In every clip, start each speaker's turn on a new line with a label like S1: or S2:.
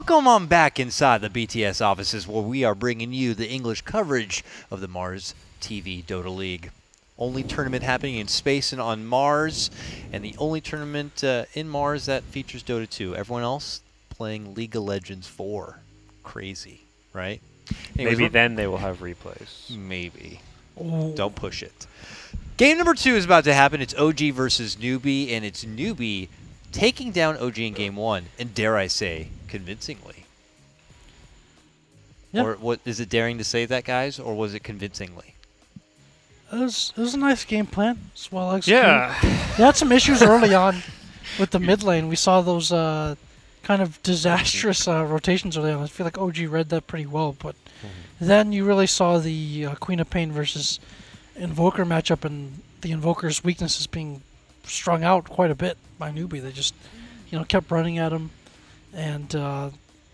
S1: Welcome on back inside the BTS offices where we are bringing you the English coverage of the Mars TV Dota League. Only tournament happening in space and on Mars, and the only tournament in Mars that features Dota 2. Everyone else playing League of Legends 4. Crazy, right? Anyways,
S2: Maybe then they will have replays.
S1: Maybe.
S3: Ooh.
S1: Don't push it. Game number 2 is about to happen. It's OG versus Newbee, and it's Newbee taking down OG in game 1, and dare I say, convincingly.
S3: Yeah.
S1: Or what is it daring to say that, guys, or was it convincingly?
S3: It was a nice game plan. It's well executed.
S2: Yeah.
S3: They had some issues early on with the mid lane. We saw those kind of disastrous rotations early on. I feel like OG read that pretty well, but then you really saw the Queen of Pain versus Invoker matchup, and the Invoker's weaknesses being strung out quite a bit by Newbee. They just, kept running at him, and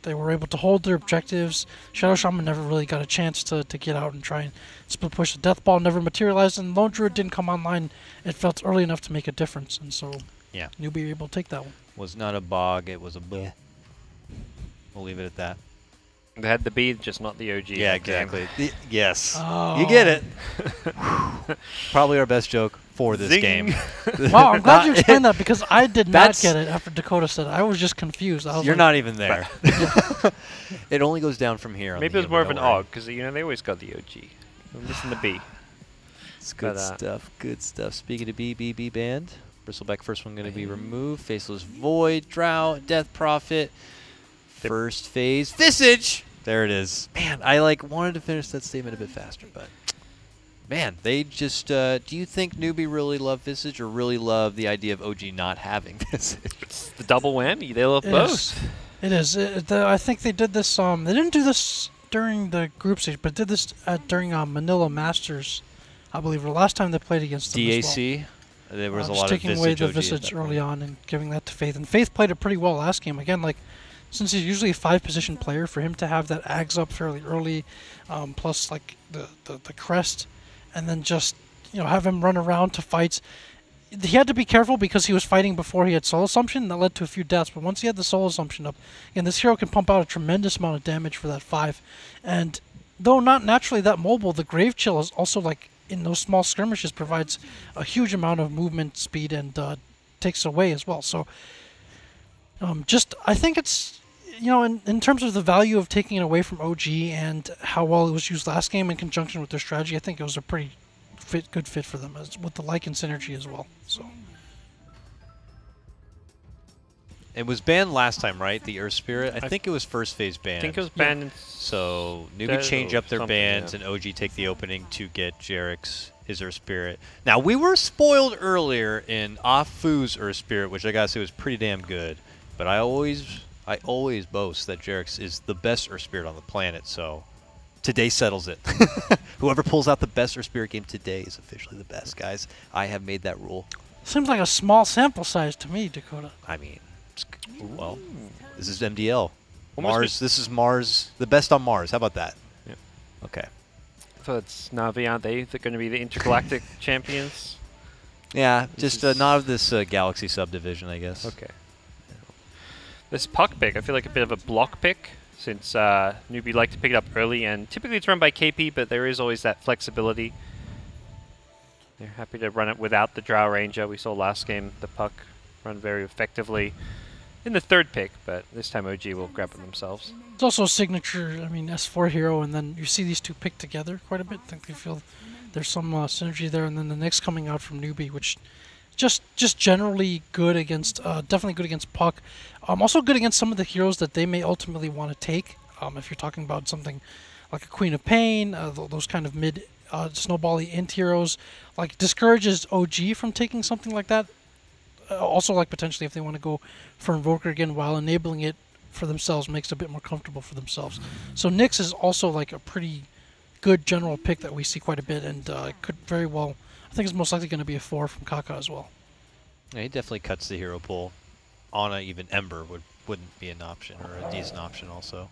S3: they were able to hold their objectives. Shadow Shaman never really got a chance to get out and try and split push. The Death Ball never materialized, and Lone Druid didn't come online. It felt early enough to make a difference, and so
S1: Yeah.
S3: Newbee were able to take that one.
S1: Was not a bog, it was a bleh. We'll leave it at that.
S2: They had the B, just not the OG.
S1: Yeah,
S2: that game.
S1: exactly. Yes.
S3: Oh.
S1: You get it. Probably our best joke for this
S2: Zing.
S1: game.
S3: Wow, I'm glad you explained that, because I did not
S1: That's-
S3: get it after Dakota said it. I was just confused. I was
S1: You're
S3: like,
S1: not even there. It only goes down from here. On
S2: Maybe
S1: the
S2: it was more of an
S1: Don't worry.
S2: OG, because they always got the OG. I'm missing the B.
S1: It's good
S2: But,
S1: stuff. Good stuff. Speaking of BBB band, Bristleback first one going to be removed. Faceless Void, Drought, Death Prophet. First phase, Visage. There it is. Man, I wanted to finish that statement a bit faster, but man, they just. Do you think Newbee really love Visage, or really love the idea of OG not having Visage?
S2: It's the double whammy. They love
S3: It
S2: both.
S3: is. It is. I think they did this. They didn't do this during the group stage, but did this during Manila Masters, I believe, or the last time they played against them as well.
S1: DAC. There was a
S3: Just
S1: lot of
S3: taking
S1: Visage
S3: away the
S1: OG at
S3: Visage
S1: that
S3: early
S1: point.
S3: on and giving that to Faith. And Faith played it pretty well last game. Again, since he's usually a 5-position player, for him to have that Ags up fairly early, plus the crest, and then just have him run around to fights. He had to be careful because he was fighting before he had Soul Assumption, and that led to a few deaths. But once he had the Soul Assumption up, again, this hero can pump out a tremendous amount of damage for that 5. And though not naturally that mobile, the Grave Chill is also in those small skirmishes provides a huge amount of movement speed and takes away as well. So I think it's, in terms of the value of taking it away from OG and how well it was used last game in conjunction with their strategy, I think it was a pretty good fit for them, with the Lycan synergy as well. So
S1: It was banned last time, right? The Earth Spirit. I think it was first phase banned.
S2: I think it was banned in
S1: So Newbee
S2: Dead
S1: change
S2: or
S1: up their
S2: something,
S1: bans,
S2: yeah.
S1: and OG take the opening to get Jarek's his Earth Spirit. Now we were spoiled earlier in Afu's Earth Spirit, which I gotta say was pretty damn good. But I always boast that Jarek's is the best Earth Spirit on the planet. So today settles it. Whoever pulls out the best Earth Spirit game today is officially the best, guys. I have made that rule.
S3: seems like a small sample size to me, Dakota.
S1: I mean, well, this is MDL.
S2: Almost
S1: Mars. This is Mars. The best on Mars. How about that?
S2: Yeah.
S1: Okay.
S2: So it's Na'Vi, aren't they? They're going to be the intergalactic champions.
S1: Yeah,
S2: This
S1: just
S2: is-
S1: not of this galaxy subdivision, I guess.
S2: Okay. This puck pick, I feel like a bit of a block pick, since Newbee like to pick it up early, and typically it's run by KP, but there is always that flexibility. They're happy to run it without the Drow Ranger. We saw last game the puck run very effectively in the third pick, but this time OG will grab it themselves.
S3: It's also a signature, S4 hero, and then you see these two picked together quite a bit. I think they feel there's some synergy there, and then the next coming out from Newbee, which just generally good against, definitely good against puck. Also good against some of the heroes that they may ultimately want to take. If you're talking about something like a Queen of Pain, those kind of mid snowbally int heroes, discourages OG from taking something like that. Also, potentially if they want to go for Invoker again while enabling it for themselves, makes it a bit more comfortable for themselves. So Nyx is also a pretty good general pick that we see quite a bit, and could very well, I think it's most likely going to be a 4 from Kaka as well.
S1: Yeah, he definitely cuts the hero pool. Ana, even Ember wouldn't be an option, or a decent option also.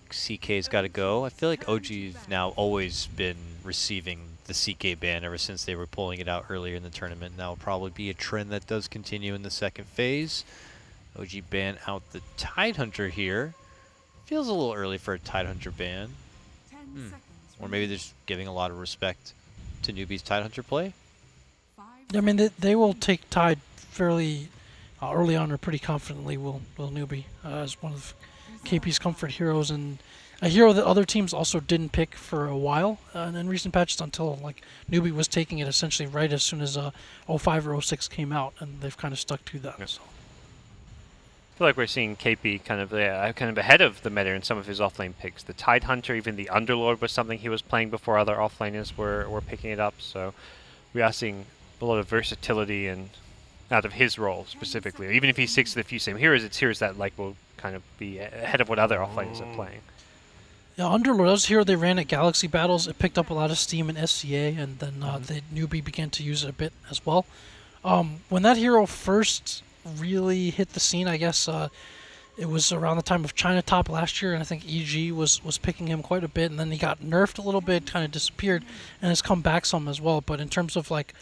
S1: CK's got to go. I feel like OG's now always been receiving the CK ban ever since they were pulling it out earlier in the tournament. And that will probably be a trend that does continue in the second phase. OG ban out the Tidehunter here. Feels a little early for a Tidehunter ban. Or maybe they're just giving a lot of respect to Newbee's Tidehunter play.
S3: I mean, they will take Tide fairly early on, or pretty confidently will Newbee as one of KP's comfort heroes, and a hero that other teams also didn't pick for a while in recent patches, until like Newbee was taking it essentially right as soon as 05 or 06 came out, and they've kind of stuck to that.
S2: Yep.
S3: So.
S2: I feel like we're seeing KP kind of ahead of the meta in some of his offlane picks. The Tidehunter, even the Underlord was something he was playing before other offlaners were picking it up. So we are seeing a lot of versatility and out of his role specifically. Even if he sticks to the few same heroes, it's heroes that like will kind of be ahead of what other offlaners are playing.
S3: Yeah, Underlord, that was a hero they ran at Galaxy Battles. It picked up a lot of steam in SCA, and then the Newbee began to use it a bit as well. When that hero first really hit the scene, I guess it was around the time of China Top last year, and I think EG was picking him quite a bit, and then he got nerfed a little bit, kind of disappeared, and has come back some as well. But in terms of like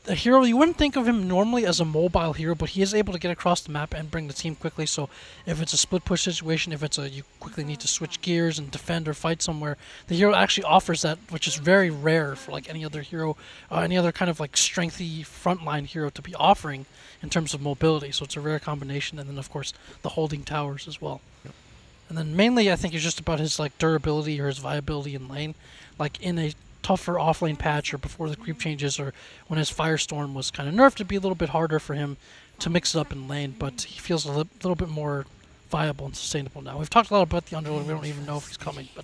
S3: a hero, you wouldn't think of him normally as a mobile hero, but he is able to get across the map and bring the team quickly. So if it's a split push situation, if it's you quickly need to switch gears and defend or fight somewhere, the hero actually offers that, which is very rare for like any other hero, any other kind of like strengthy frontline hero to be offering in terms of mobility. So it's a rare combination, and then of course the holding towers as well.
S2: Yep.
S3: And then mainly I think it's just about his like durability or his viability in lane, like in a tougher offlane patch or before the creep changes, or when his Firestorm was kind of nerfed, it'd be a little bit harder for him to mix it up in lane, but he feels a little bit more viable and sustainable now. We've talked a lot about the Underlord. We don't even know if he's coming, but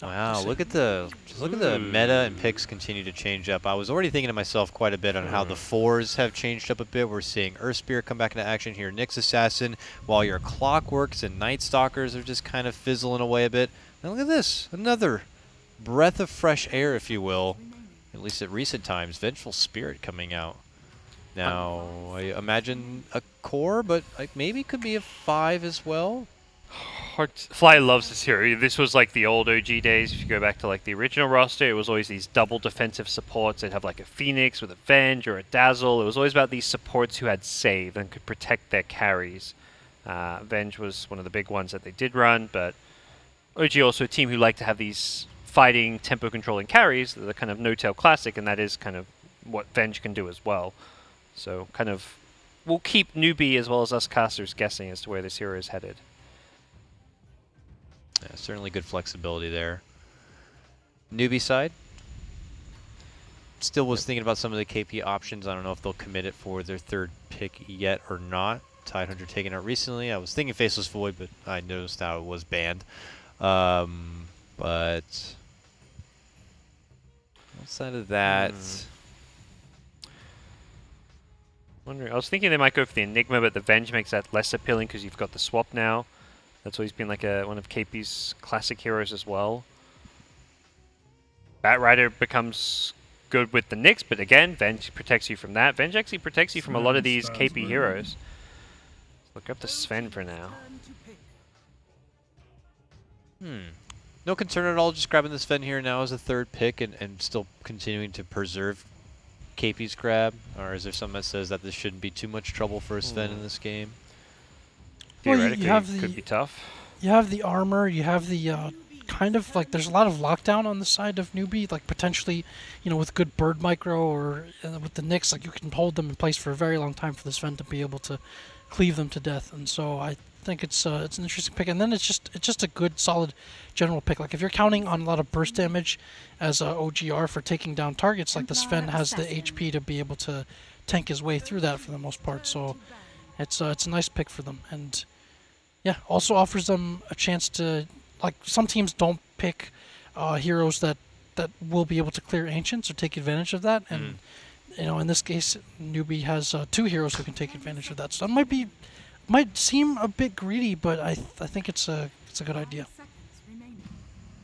S1: Wow, look at the meta and picks continue to change up. I was already thinking to myself quite a bit on how the 4s have changed up a bit. We're seeing Earth Spear come back into action here, Nyx Assassin, while your Clockworks and Night Stalkers are just kind of fizzling away a bit. Now look at this, another breath of fresh air, if you will, at least at recent times. Vengeful Spirit coming out. Now, I imagine a core, but like maybe could be a 5 as well.
S2: Fly loves this hero. This was like the old OG days. If you go back to like the original roster, it was always these double defensive supports. They'd have like a Phoenix with a Venge or a Dazzle. It was always about these supports who had save and could protect their carries. Venge was one of the big ones that they did run, but OG also a team who like to have these fighting, tempo controlling carries, the kind of no-tail classic, and that is kind of what Venge can do as well. So kind of, we'll keep Newbee as well as us casters guessing as to where this hero is headed.
S1: Yeah, certainly good flexibility there. Newbee side, still was thinking about some of the KP options. I don't know if they'll commit it for their 3rd pick yet or not. Tidehunter taken out recently. I was thinking Faceless Void, but I noticed how it was banned. But outside of that,
S2: Wondering, I was thinking they might go for the Enigma, but the Venge makes that less appealing because you've got the swap now. That's always been like one of KP's classic heroes as well. Batrider becomes good with the Nyx, but again, Venge protects you from that. Venge actually protects you from a lot of these KP heroes. Look up to Sven for now.
S1: No concern at all, just grabbing this Sven here now as a 3rd pick and still continuing to preserve KP's grab? Or is there something that says that this shouldn't be too much trouble for a Sven in this game?
S3: Well,
S2: Theoretically,
S3: you have
S2: could be tough.
S3: You have the armor, you have the kind of like, there's a lot of lockdown on the side of Newbee, like potentially, you know, with good bird micro or with the Nyx, like you can hold them in place for a very long time for this Sven to be able to cleave them to death, and so I think it's an interesting pick. And then it's just a good solid general pick. Like if you're counting on a lot of burst damage as OGR for taking down targets, like the Sven has the HP to be able to tank his way through that for the most part. So it's a nice pick for them, and yeah, also offers them a chance to, like, some teams don't pick heroes that will be able to clear ancients or take advantage of that, and you know, in this case, Newbee has 2 heroes who can take advantage of that. So that might seem a bit greedy, but I think it's a good idea.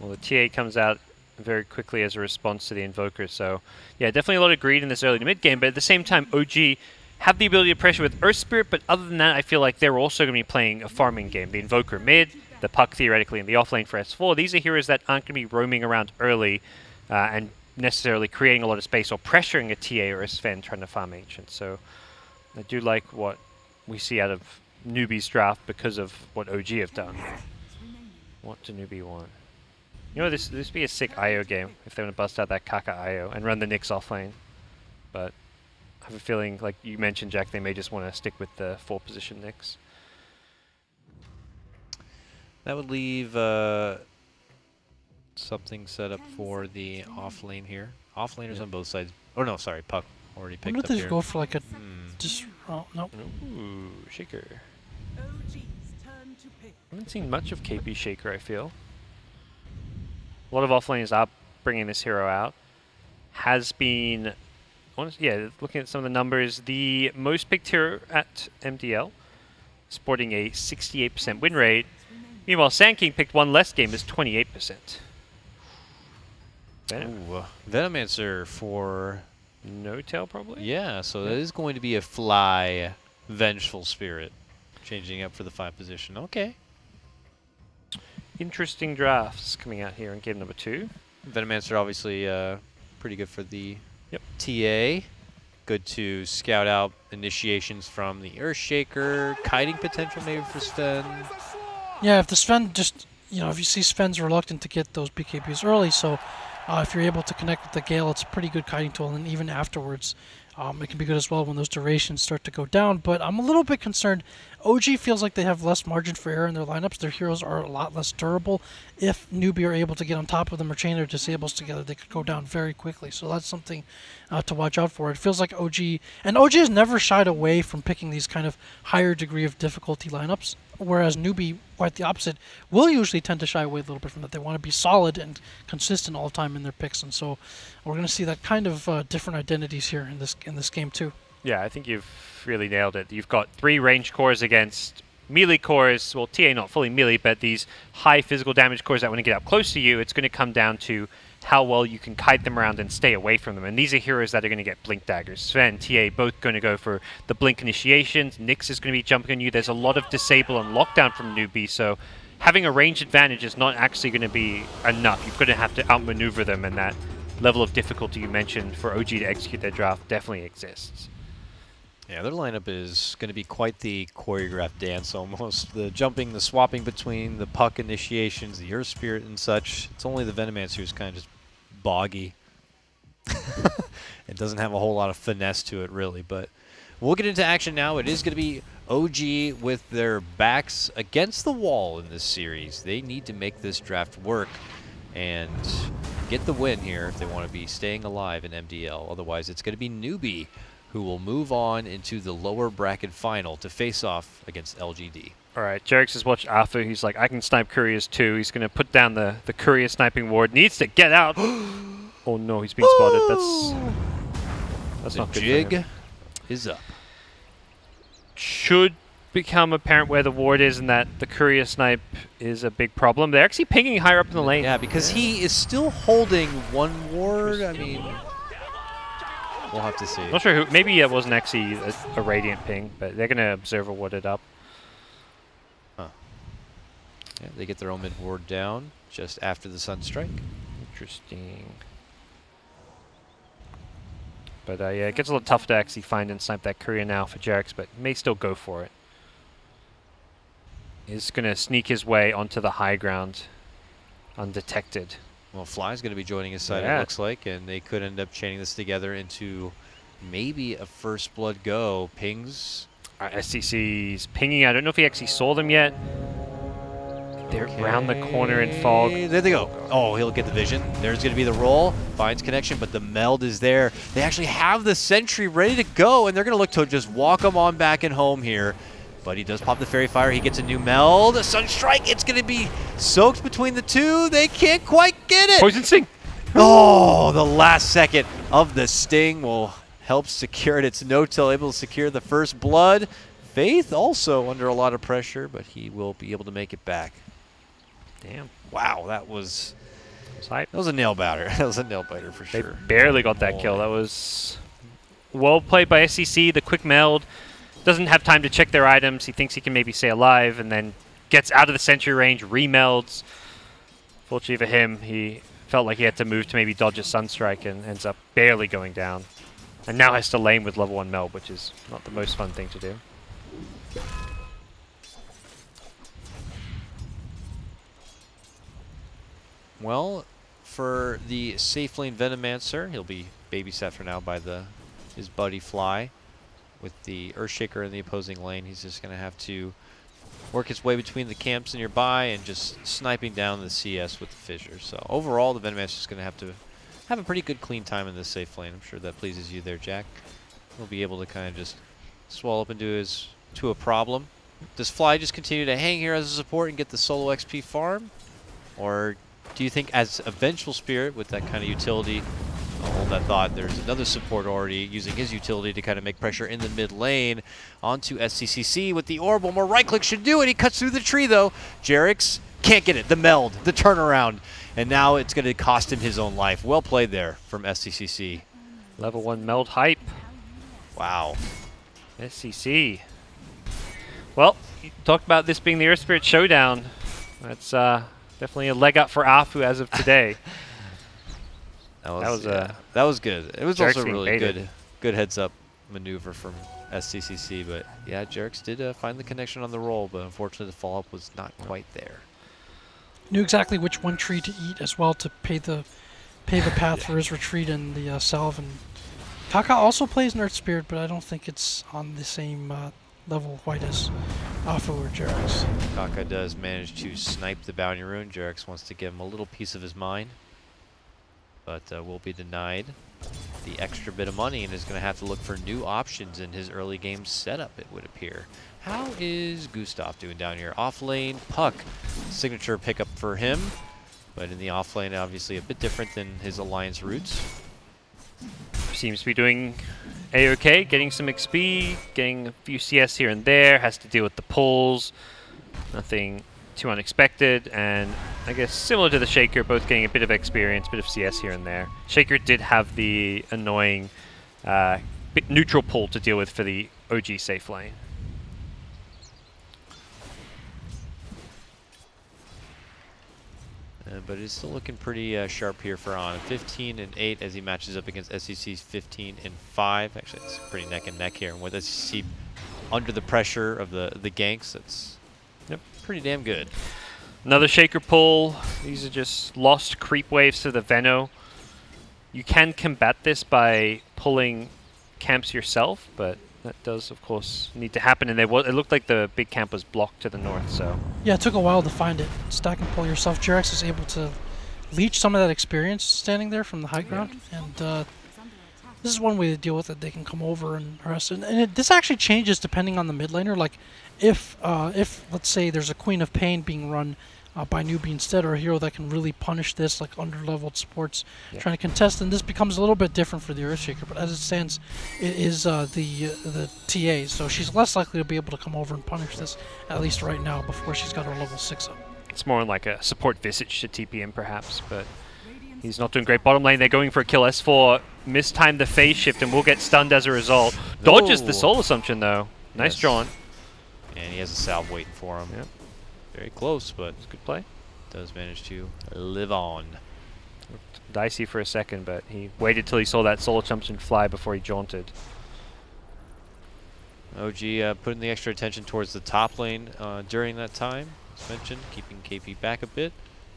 S2: Well, the TA comes out very quickly as a response to the Invoker, so yeah, definitely a lot of greed in this early to mid game, but at the same time, OG have the ability to pressure with Earth Spirit, but other than that, I feel like they're also going to be playing a farming game. The Invoker mid, the Puck theoretically in the offlane for S4. These are heroes that aren't going to be roaming around early and necessarily creating a lot of space or pressuring a TA or a Sven trying to farm Ancient. So I do like what we see out of Newbee's draft because of what OG have done. What do Newbee want? You know, this would be a sick IO game if they want to bust out that Kaka IO and run the Nyx offlane. But I have a feeling, like you mentioned, Jack, they may just want to stick with the 4-position Nyx.
S1: That would leave something set up for the off lane here. Off laners on both sides. Oh no, sorry, Puck already picked
S3: Why
S1: up
S3: don't they
S1: here.
S3: just go for like a just? Oh no.
S2: Ooh, Shaker. Haven't seen much of KP Shaker, I feel. A lot of offlaners are bringing this hero out. Has been, yeah, looking at some of the numbers, the most picked hero at MDL, sporting a 68% win rate. Meanwhile, Sand King picked one less game is 28%.
S1: Ooh, Venomancer for
S2: No tail, probably?
S1: yeah, so that is going to be a fly Vengeful Spirit. Changing up for the 5 position. Okay.
S2: Interesting drafts coming out here in game number 2.
S1: Venomancer obviously pretty good for the
S2: Yep.
S1: TA. Good to scout out initiations from the Earthshaker. Kiting potential maybe for Sven.
S3: Yeah, if the Sven just, you know, if you see Sven's reluctant to get those BKBs early, so if you're able to connect with the Gale, it's a pretty good kiting tool, and even afterwards, it can be good as well when those durations start to go down. But I'm a little bit concerned. OG feels like they have less margin for error in their lineups. Their heroes are a lot less durable. If Newbee are able to get on top of them or chain their disables together, they could go down very quickly. So that's something to watch out for. It feels like OG has never shied away from picking these kind of higher degree of difficulty lineups, whereas Newbee, quite the opposite, will usually tend to shy away a little bit from that. They want to be solid and consistent all the time in their picks, and so we're going to see that kind of different identities here in this game too.
S2: Yeah, I think you've really nailed it. You've got 3 range cores against melee cores. Well, TA not fully melee, but these high physical damage cores that want to get up close to you. It's going to come down to how well you can kite them around and stay away from them. And these are heroes that are going to get blink daggers. Sven, TA, both going to go for the blink initiations. Nyx is going to be jumping on you. There's a lot of disable and lockdown from Newbee, so having a range advantage is not actually going to be enough. You're going to have to outmaneuver them, and that level of difficulty you mentioned for OG to execute their draft definitely exists.
S1: Yeah, their lineup is going to be quite the choreographed dance almost. The jumping, the swapping between the Puck initiations, the Earth Spirit and such. It's only the Venomancer who's kind of just boggy. It doesn't have a whole lot of finesse to it, really. But we'll get into action now. It is going to be OG with their backs against the wall in this series. They need to make this draft work and get the win here if they want to be staying alive in MDL. Otherwise, it's going to be Newbee who will move on into the lower bracket final to face off against LGD.
S2: All right, Jerix has watched Arthur. He's like, I can snipe couriers too. He's going to put down the courier sniping ward. Needs to get out. Oh no, he's been spotted. That's not good for him.
S1: Jig is up.
S2: Should become apparent where the ward is and that the courier snipe is a big problem. They're actually pinging higher up in the lane.
S1: Yeah, because he is still holding one ward. I mean, we'll have to see.
S2: Not sure who. Maybe it wasn't actually a Radiant ping, but they're going to observer ward it up.
S1: Huh. Yeah, they get their own mid ward down just after the Sunstrike.
S2: Interesting. But yeah, it gets a little tough to actually find and snipe that courier now for Jerix, but may still go for it. He's going to sneak his way onto the high ground undetected.
S1: Well, Fly's going to be joining his side, it looks like, and they could end up chaining this together into maybe a first blood go. Pings.
S2: SCC's pinging. I don't know if he actually saw them yet. They're around the corner in fog.
S1: There they go. Oh, he'll get the vision. There's going to be the roll. Finds connection, but the meld is there. They actually have the sentry ready to go, and they're going to look to just walk him on back and home here. But he does pop the Fairy Fire. He gets a new meld. A Sunstrike. It's going to be soaked between the two. They can't quite get it.
S2: Poison Sting.
S1: Oh, the last second of the Sting will help secure it. It's No-Till able to secure the first blood. Faith also under a lot of pressure, but he will be able to make it back.
S2: Damn.
S1: Wow, that was
S2: hype.
S1: a nail biter. That was a nail biter for
S2: They
S1: sure.
S2: barely got that kill. That was well played by SCC. The quick meld. Doesn't have time to check their items. He thinks he can maybe stay alive and then gets out of the sentry range, remelds. Fortunately for him, he felt like he had to move to maybe dodge a Sunstrike and ends up barely going down. And now has to lane with level 1 meld, which is not the most fun thing to do.
S1: Well, for the safe lane Venomancer, he'll be babysat for now by his buddy Fly. With the Earthshaker in the opposing lane, he's just going to have to work his way between the camps nearby and just sniping down the CS with the Fissure. So overall, the Venomancer is going to have a pretty good clean time in this safe lane. I'm sure that pleases you there, Jack. He'll be able to kind of just swallow up into a problem. Does Fly just continue to hang here as a support and get the solo XP farm? Or do you think as a Vengeful Spirit with that kind of utility, I'll hold that thought, there's another support already using his utility to kind of make pressure in the mid lane onto SCCC with the Orb. One more right click should do it. He cuts through the tree though. Jerax can't get it. The meld, the turnaround, and now it's going to cost him his own life. Well played there from SCCC.
S2: Level 1 meld hype.
S1: Wow.
S2: SCC. Well, you talked about this being the Earth Spirit Showdown. That's definitely a leg up for Afu as of today.
S1: That was good. It was
S2: Jerax
S1: also a really
S2: baited.
S1: good heads up maneuver from SCCC, but yeah, Jerax did find the connection on the roll, but unfortunately the follow up was not quite there.
S3: Knew exactly which one tree to eat as well to pave the path for his retreat in the salve. And Kaka also plays an Earth Spirit, but I don't think it's on the same level quite as Afu or Jerax.
S1: Kaka does manage to snipe the bounty rune. Jerax wants to give him a little piece of his mind, but will be denied the extra bit of money and is going to have to look for new options in his early game setup, it would appear. How is Gustav doing down here? Off lane, Puck. Signature pickup for him, but in the off lane, obviously a bit different than his Alliance roots.
S2: Seems to be doing A-OK, getting some XP, getting a few CS here and there, has to deal with the pulls. Nothing too unexpected, and I guess similar to the Shaker, both getting a bit of experience, bit of CS here and there. Shaker did have the annoying bit neutral pull to deal with for the OG safe lane.
S1: But it's still looking pretty sharp here for On. 15 and 8 as he matches up against SEC's 15 and 5. Actually, it's pretty neck and neck here. And with SEC under the pressure of the ganks, that's pretty damn good.
S2: Another Shaker pull. These are just lost creep waves to the Veno. You can combat this by pulling camps yourself, but that does, of course, need to happen. And it looked like the big camp was blocked to the north, so...
S3: Yeah, it took a while to find it. Stack and pull yourself. Jerax is able to leech some of that experience standing there from the high ground, and this is one way to deal with it. They can come over and harass it. And this actually changes depending on the mid laner. Like, if let's say there's a Queen of Pain being run by Newbee instead, or a hero that can really punish this, like under-leveled supports trying to contest, and this becomes a little bit different for the Earthshaker. But as it stands, it is the TA, so she's less likely to be able to come over and punish this, at least right now, before she's got her level 6 up.
S2: It's more like a support Visage to TP in, perhaps, but he's not doing great. Bottom lane, they're going for a kill. S4 mistimed the phase shift and will get stunned as a result. Dodges the soul assumption, though. Nice drawn.
S1: And he has a salve waiting for him.
S2: Yep.
S1: Very close, but
S2: it's a good play.
S1: Does manage to live on.
S2: Looked dicey for a second, but he waited till he saw that soul assumption fly before he jaunted.
S1: OG putting the extra attention towards the top lane during that time, as mentioned, keeping KP back a bit.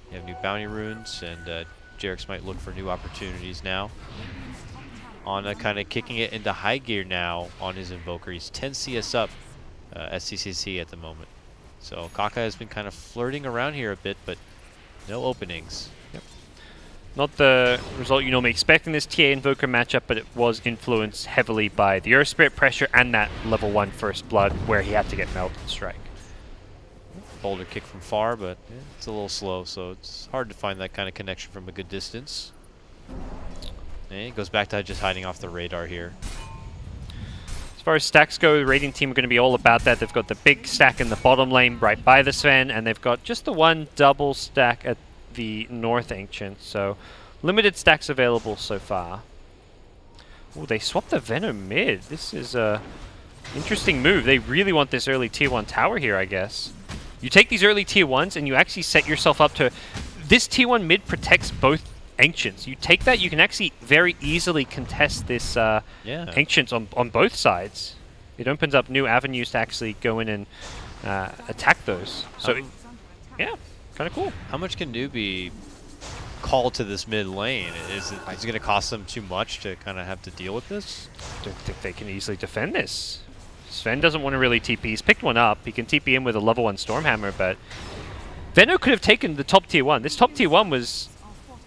S1: You have new bounty runes, and Jerax might look for new opportunities now. On kind of kicking it into high gear now on his Invoker. He's 10 CS up, SCCC at the moment. So Kaka has been kind of flirting around here a bit, but no openings.
S2: Yep. Not the result you normally expect in this TA Invoker matchup, but it was influenced heavily by the Earth Spirit pressure and that level 1 First Blood, where he had to get Meld and Strike.
S1: Boulder kick from far, but it's a little slow, so it's hard to find that kind of connection from a good distance. And it goes back to just hiding off the radar here.
S2: As far as stacks go, the Radiant team are going to be all about that. They've got the big stack in the bottom lane right by the Sven, and they've got just the one double stack at the North Ancient, so limited stacks available so far. Oh, they swapped the Venom mid. This is a interesting move. They really want this early tier 1 tower here, I guess. You take these early tier 1s and you actually set yourself up to... This tier 1 mid protects both Ancients. You take that, you can actually very easily contest this Ancients on both sides. it opens up new avenues to actually go in and attack those. So, yeah, kind of cool.
S1: How much can Newbee call to this mid lane? Is it going to cost them too much to kind of have to deal with this?
S2: I don't think they can easily defend this. Sven doesn't want to really TP. He's picked one up. He can TP in with a level 1 Stormhammer, but Venno could have taken the top tier 1. This top tier 1 was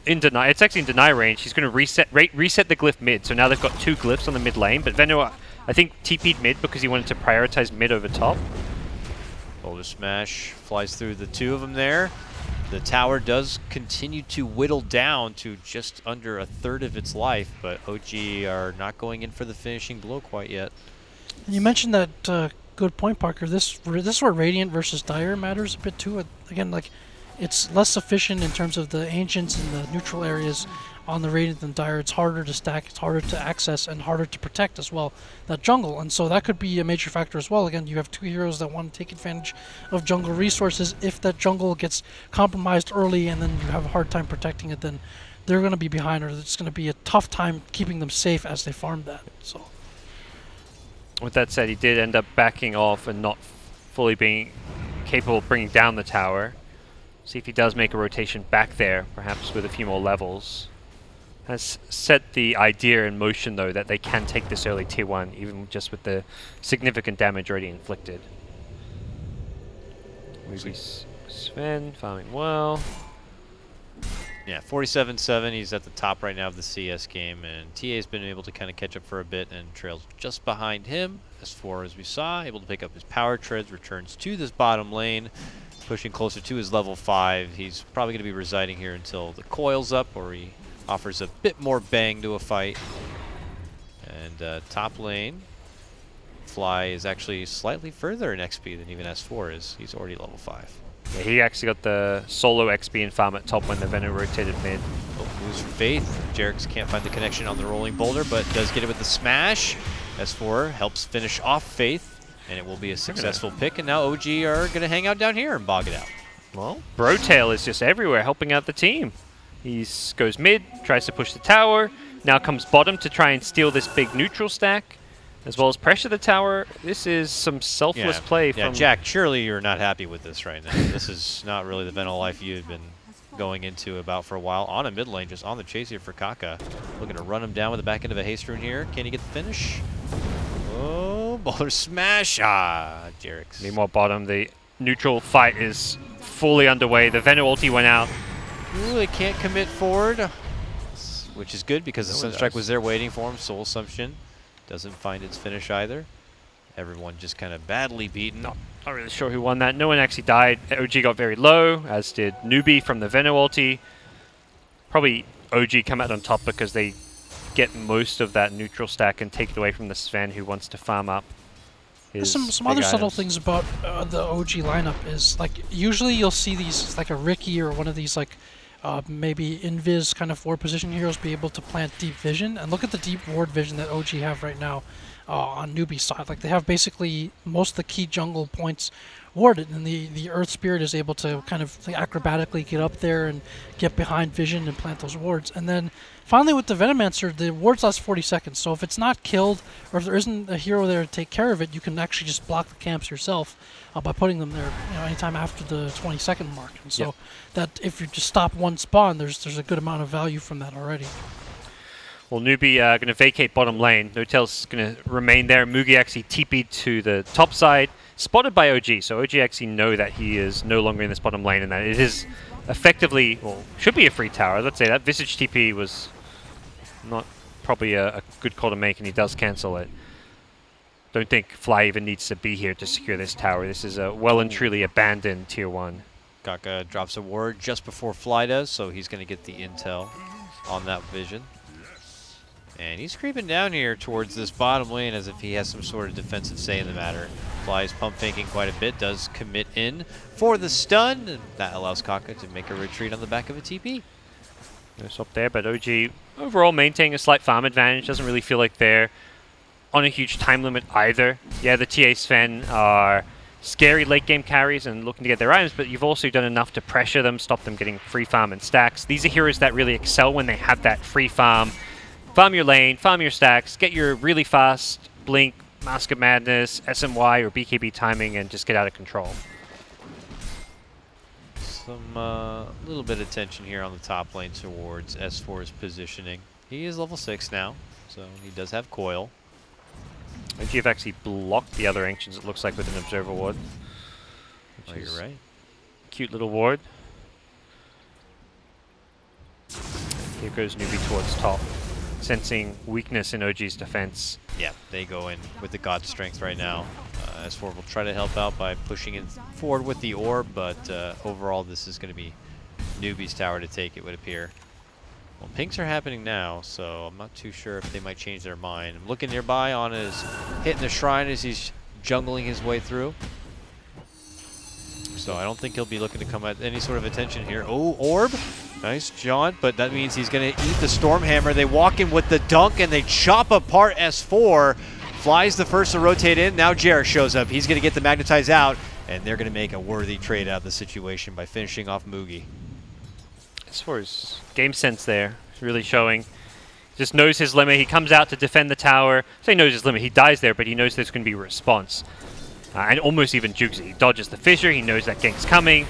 S2: in deny. It's actually in deny range. He's going to reset the glyph mid. So now they've got 2 glyphs on the mid lane, but Venno, I think, TP'd mid because he wanted to prioritize mid over top.
S1: Boulder Smash flies through the 2 of them there. The tower does continue to whittle down to just under a third of its life, but OG are not going in for the finishing blow quite yet.
S3: And you mentioned that good point, Parker. This is where Radiant versus Dire matters a bit too. Again, like, it's less efficient in terms of the Ancients and the neutral areas on the Radiant than Dire. It's harder to stack, it's harder to access, and harder to protect as well, that jungle. And so that could be a major factor as well. Again, you have 2 heroes that want to take advantage of jungle resources. If that jungle gets compromised early and then you have a hard time protecting it, then they're going to be behind, or it's going to be a tough time keeping them safe as they farm that. So,
S2: with that said, he did end up backing off and not fully being capable of bringing down the tower. See if he does make a rotation back there, perhaps with a few more levels. Has set the idea in motion, though, that they can take this early tier 1, even just with the significant damage already inflicted. Maybe Sven farming well.
S1: Yeah, 47-7. He's at the top right now of the CS game, and TA's been able to kind of catch up for a bit and trails just behind him. S4, as we saw, able to pick up his power treads, returns to this bottom lane, pushing closer to his level 5. He's probably going to be residing here until the coil's up, or he offers a bit more bang to a fight. And top lane, Fly is actually slightly further in XP than even S4 is. He's already level 5.
S2: Yeah, he actually got the solo XP and farm at top when the Venno rotated mid.
S1: Oh, moves for Faith. Jerick's can't find the connection on the rolling boulder, but does get it with the smash. S4 helps finish off Faith, and it will be a successful pick. And now OG are going to hang out down here and bog it out.
S2: Well, Brotail is just everywhere helping out the team. He goes mid, tries to push the tower, now comes bottom to try and steal this big neutral stack, as well as pressure the tower. This is some selfless play from...
S1: Yeah, Jack, surely you're not happy with this right now. This is not really the Venno life you had been going into about for a while. On a mid lane, just on the chase here for Kaka. Looking to run him down with the back end of a haste rune here. Can he get the finish? Oh, Boulder Smash! Ah, Jerick's.
S2: Meanwhile, bottom, the neutral fight is fully underway. The Venno ulti went out.
S1: Ooh, they can't commit forward, which is good because the Sunstrike was there waiting for him. Soul Assumption doesn't find its finish either. Everyone just kind of badly beaten.
S2: Not really sure who won that. No one actually died. OG got very low, as did Newbee from the Venno ulti. Probably OG come out on top because they get most of that neutral stack and take it away from the Sven, who wants to farm up his
S3: some other subtle things about the OG lineup is, like, usually you'll see these, like a Ricky or one of these, like, maybe invis kind of forward position heroes be able to plant deep vision. And look at the deep ward vision that OG have right now on Newbee's side. Like, they have basically most of the key jungle points warded, and the Earth Spirit is able to kind of acrobatically get up there and get behind vision and plant those wards. And then finally with the Venomancer, the wards last 40 seconds. So if it's not killed, or if there isn't a hero there to take care of it, you can actually just block the camps yourself by putting them there, anytime after the 20-second mark. And so that if you just stop one spawn, there's a good amount of value from that already.
S2: Well, Newbee going to vacate bottom lane. Notel's going to remain there. Mugi actually TP'd to the top side, spotted by OG. So OG actually know that he is no longer in this bottom lane and that it is effectively, well, should be a free tower. Let's say that Visage TP was not probably a good call to make, and he does cancel it. Don't think Fly even needs to be here to secure this tower. This is a well and truly abandoned tier 1.
S1: Kaka drops a ward just before Fly does, so he's going to get the intel on that vision. And he's creeping down here towards this bottom lane as if he has some sort of defensive say in the matter. Fly's pump faking quite a bit, does commit in for the stun, and that allows Kaka to make a retreat on the back of a TP.
S2: No swap there, but OG overall maintaining a slight farm advantage. Doesn't really feel like they're on a huge time limit either. Yeah, the TA Sven are scary late game carries and looking to get their items, but you've also done enough to pressure them, stop them getting free farm and stacks. These are heroes that really excel when they have that free farm. Farm your lane, farm your stacks, get your really fast blink, Mask of Madness, SMY, or BKB timing and just get out of control.
S1: Some little bit of tension here on the top lane towards S4's positioning. He is level 6 now, so he does have coil.
S2: OG have actually blocked the other Ancients, it looks like, with an Observer Ward.
S1: Oh, you're right.
S2: Cute little ward. Here goes Newbee towards top, sensing weakness in OG's defense.
S1: Yeah, they go in with the God Strength right now. S4 will try to help out by pushing in forward with the orb, but overall this is going to be Newbee's tower to take, it would appear. Well, pinks are happening now, so I'm not too sure if they might change their mind. I'm looking nearby. On is hitting the shrine as he's jungling his way through. So I don't think he'll be looking to come at any sort of attention here. Oh, orb. Nice jaunt, but that means he's going to eat the Stormhammer. They walk in with the dunk and they chop apart S4. Fly's the first to rotate in. Now Jarek shows up. He's going to get the Magnetize out, and they're going to make a worthy trade out of the situation by finishing off Moogie.
S2: As far as game sense there, really showing. Just knows his limit. He comes out to defend the tower. So he knows his limit. He dies there, but he knows there's going to be a response. And almost even jukes it. He dodges the fissure. He knows that gank's coming.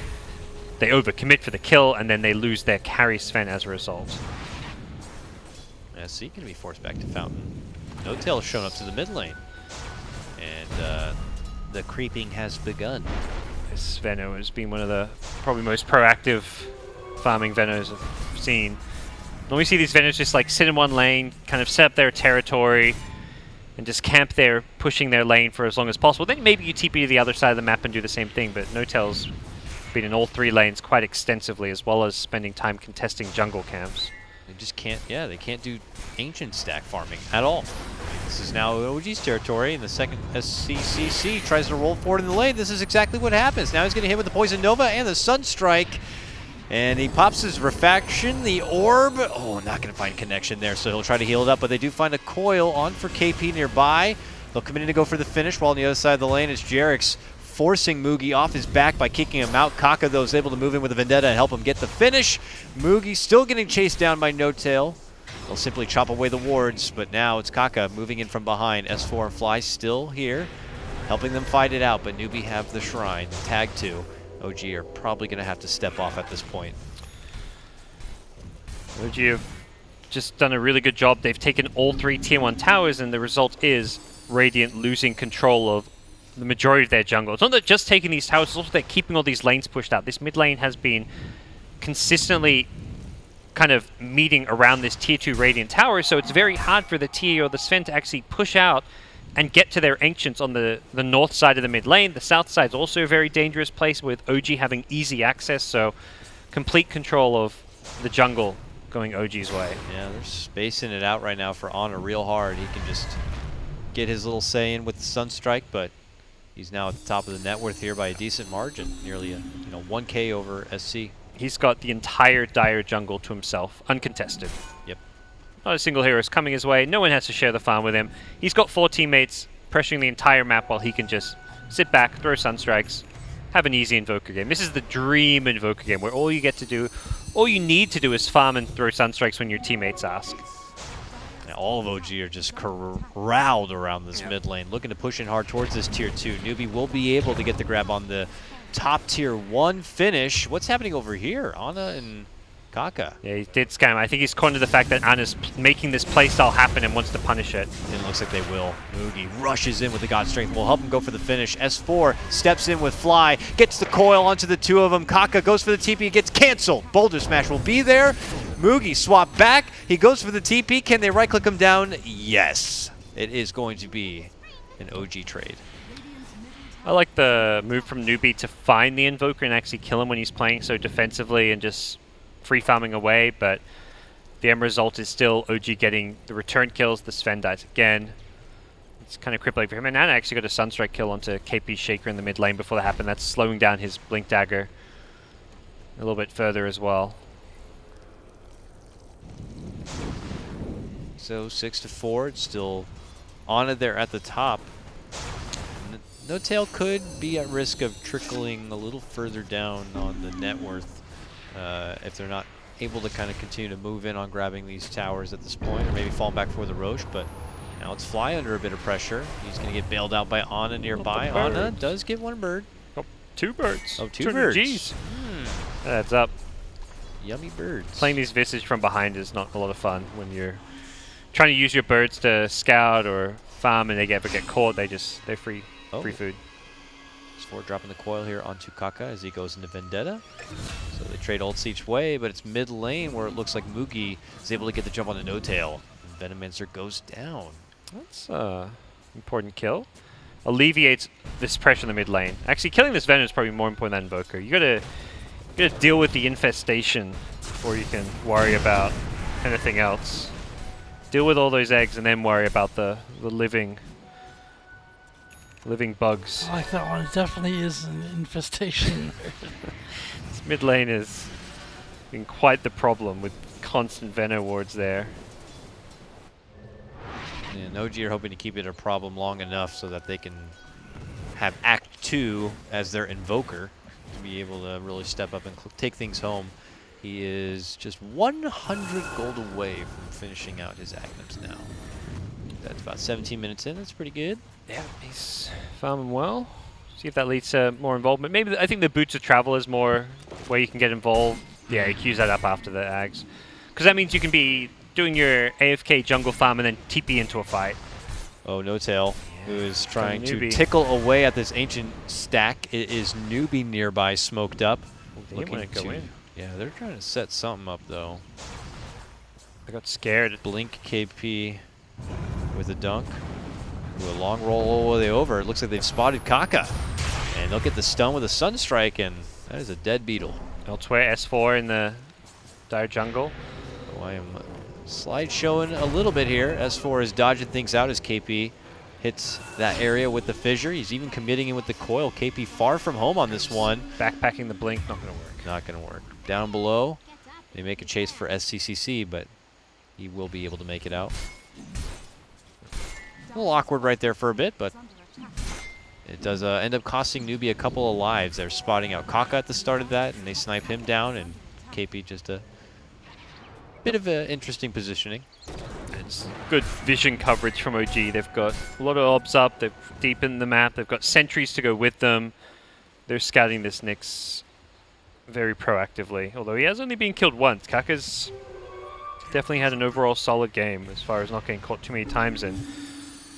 S2: They overcommit for the kill, and then they lose their carry Sven as a result.
S1: SC going to be forced back to Fountain. No Tail's shown up to the mid lane. And the creeping has begun.
S2: This Veno has been one of the probably most proactive farming Venos I've seen. When we see these Venos just like sit in one lane, kind of set up their territory, and just camp there, pushing their lane for as long as possible. Then maybe you TP to the other side of the map and do the same thing, but No-Tail's been in all 3 lanes quite extensively, as well as spending time contesting jungle camps.
S1: They just can't, yeah, they can't do ancient stack farming at all. This is now OG's territory, and the second SCCC tries to roll forward in the lane. This is exactly what happens. Now he's going to hit with the Poison Nova and the Sunstrike. And he pops his Refaction, the Orb. Oh, not going to find connection there, so he'll try to heal it up, but they do find a coil on for KP nearby. They'll come in to go for the finish, while on the other side of the lane is Jarek's forcing Moogie off his back by kicking him out. Kaka, though, is able to move in with a Vendetta and help him get the finish. Moogie still getting chased down by No-Tail. They'll simply chop away the wards, but now it's Kaka moving in from behind. S4 and Fly still here, helping them fight it out, but Newbee have the Shrine. Tag 2. OG are probably going to have to step off at this point.
S2: OG have just done a really good job. They've taken all 3 tier 1 towers, and the result is Radiant losing control of the majority of their jungle. It's not that just taking these towers, it's also they're keeping all these lanes pushed out. This mid lane has been consistently kind of meeting around this tier 2 Radiant tower, so it's very hard for the tier or the Sven to actually push out and get to their Ancients on the north side of the mid lane. The south side is also a very dangerous place with OG having easy access, so complete control of the jungle going OG's way.
S1: Yeah, they're spacing it out right now for Honor real hard. He can just get his little say in with the Sunstrike, but he's now at the top of the net worth here by a decent margin, nearly a 1K over SC.
S2: He's got the entire Dire jungle to himself, uncontested.
S1: Yep.
S2: Not a single hero is coming his way. No one has to share the farm with him. He's got 4 teammates pressuring the entire map while he can just sit back, throw Sunstrikes, have an easy Invoker game. This is the dream Invoker game where all you need to do is farm and throw Sunstrikes when your teammates ask.
S1: Now all of OG are just corralled around this mid lane, looking to push in hard towards this tier 2. Newbee will be able to get the grab on the top tier 1 finish. What's happening over here? Ana and Kaka.
S2: Yeah, he did scam. I think he's cornered the fact that Ana's making this playstyle happen and wants to punish it.
S1: And it looks like they will. Moogie rushes in with the God Strength. Will help him go for the finish. S4 steps in with Fly, gets the coil onto the 2 of them. Kaka goes for the TP, gets canceled. Boulder Smash will be there. Moogie swap back. He goes for the TP. Can they right-click him down? Yes. It is going to be an OG trade.
S2: I like the move from Newbee to find the Invoker and actually kill him when he's playing so defensively and just free farming away, but the end result is still OG getting the return kills. The Sven dies again. It's kind of crippling for him. And Ana actually got a Sunstrike kill onto KP Shaker in the mid lane before that happened. That's slowing down his Blink Dagger a little bit further as well.
S1: So 6-4, it's still Ana there at the top. No-Tail could be at risk of trickling a little further down on the net worth if they're not able to kind of continue to move in on grabbing these towers at this point, or maybe falling back for the Roche, but Now it's Fly under a bit of pressure. He's going to get bailed out by Ana nearby. Ana does get one bird.
S2: Oh, 2 birds.
S1: Oh, 2 birds.
S2: Gs. That adds up.
S1: Yummy birds.
S2: Playing these Visage from behind is not a lot of fun when you're trying to use your birds to scout or farm and they ever get caught. They're free food.
S1: S4 dropping the coil here onto Kaka as he goes into Vendetta. So they trade ults each way, but it's mid lane where it looks like Mugi is able to get the jump on the No-Tail. And Venomancer goes down.
S2: That's important kill. Alleviates this pressure in the mid lane. Actually, killing this Venom is probably more important than Invoker. You gotta deal with the infestation before you can worry about anything else. Deal with all those eggs and then worry about the living bugs.
S3: I like that one. It definitely is an infestation.
S2: This mid lane has been quite the problem with constant Venom wards there.
S1: And OG are hoping to keep it a problem long enough so that they can have Act 2 as their Invoker to be able to really step up and take things home. He is just 100 gold away from finishing out his Agnums now. That's about 17 minutes in. That's pretty good.
S2: Yeah, he's farming well. See if that leads to more involvement. Maybe I think the Boots of Travel is more where you can get involved. Yeah, he queues that up after the Ags. Because that means you can be doing your AFK jungle farm and then TP into a fight.
S1: Oh, No-Tail, who is trying to
S2: Newbee.
S1: tickle away at this ancient stack. It is Newbie nearby, smoked up.
S2: Looking to go in.
S1: Yeah, they're trying to set something up, though.
S2: I got scared.
S1: Blink KP with a dunk. Ooh, a long roll all the way over. It looks like they've spotted Kaka. And they'll get the stun with a Sunstrike, and that is a dead beetle.
S2: Elsewhere, S4 in the dire jungle.
S1: Oh, I am slide showing a little bit here. S4 is dodging things out as KP hits that area with the fissure. He's even committing in with the coil. KP far from home on this one.
S2: Backpacking the blink, not going to work.
S1: Not going to work. Down below, they make a chase for SCCC, but he will be able to make it out. A little awkward right there for a bit, but it does end up costing Newbee a couple of lives. They're spotting out Kaka at the start of that, and they snipe him down, and KP just a bit of interesting positioning.
S2: It's good vision coverage from OG. They've got a lot of obs up. They've deepened the map. They've got sentries to go with them. They're scouting this Nyx very proactively, although he has only been killed once. Kaka's definitely had an overall solid game as far as not getting caught too many times and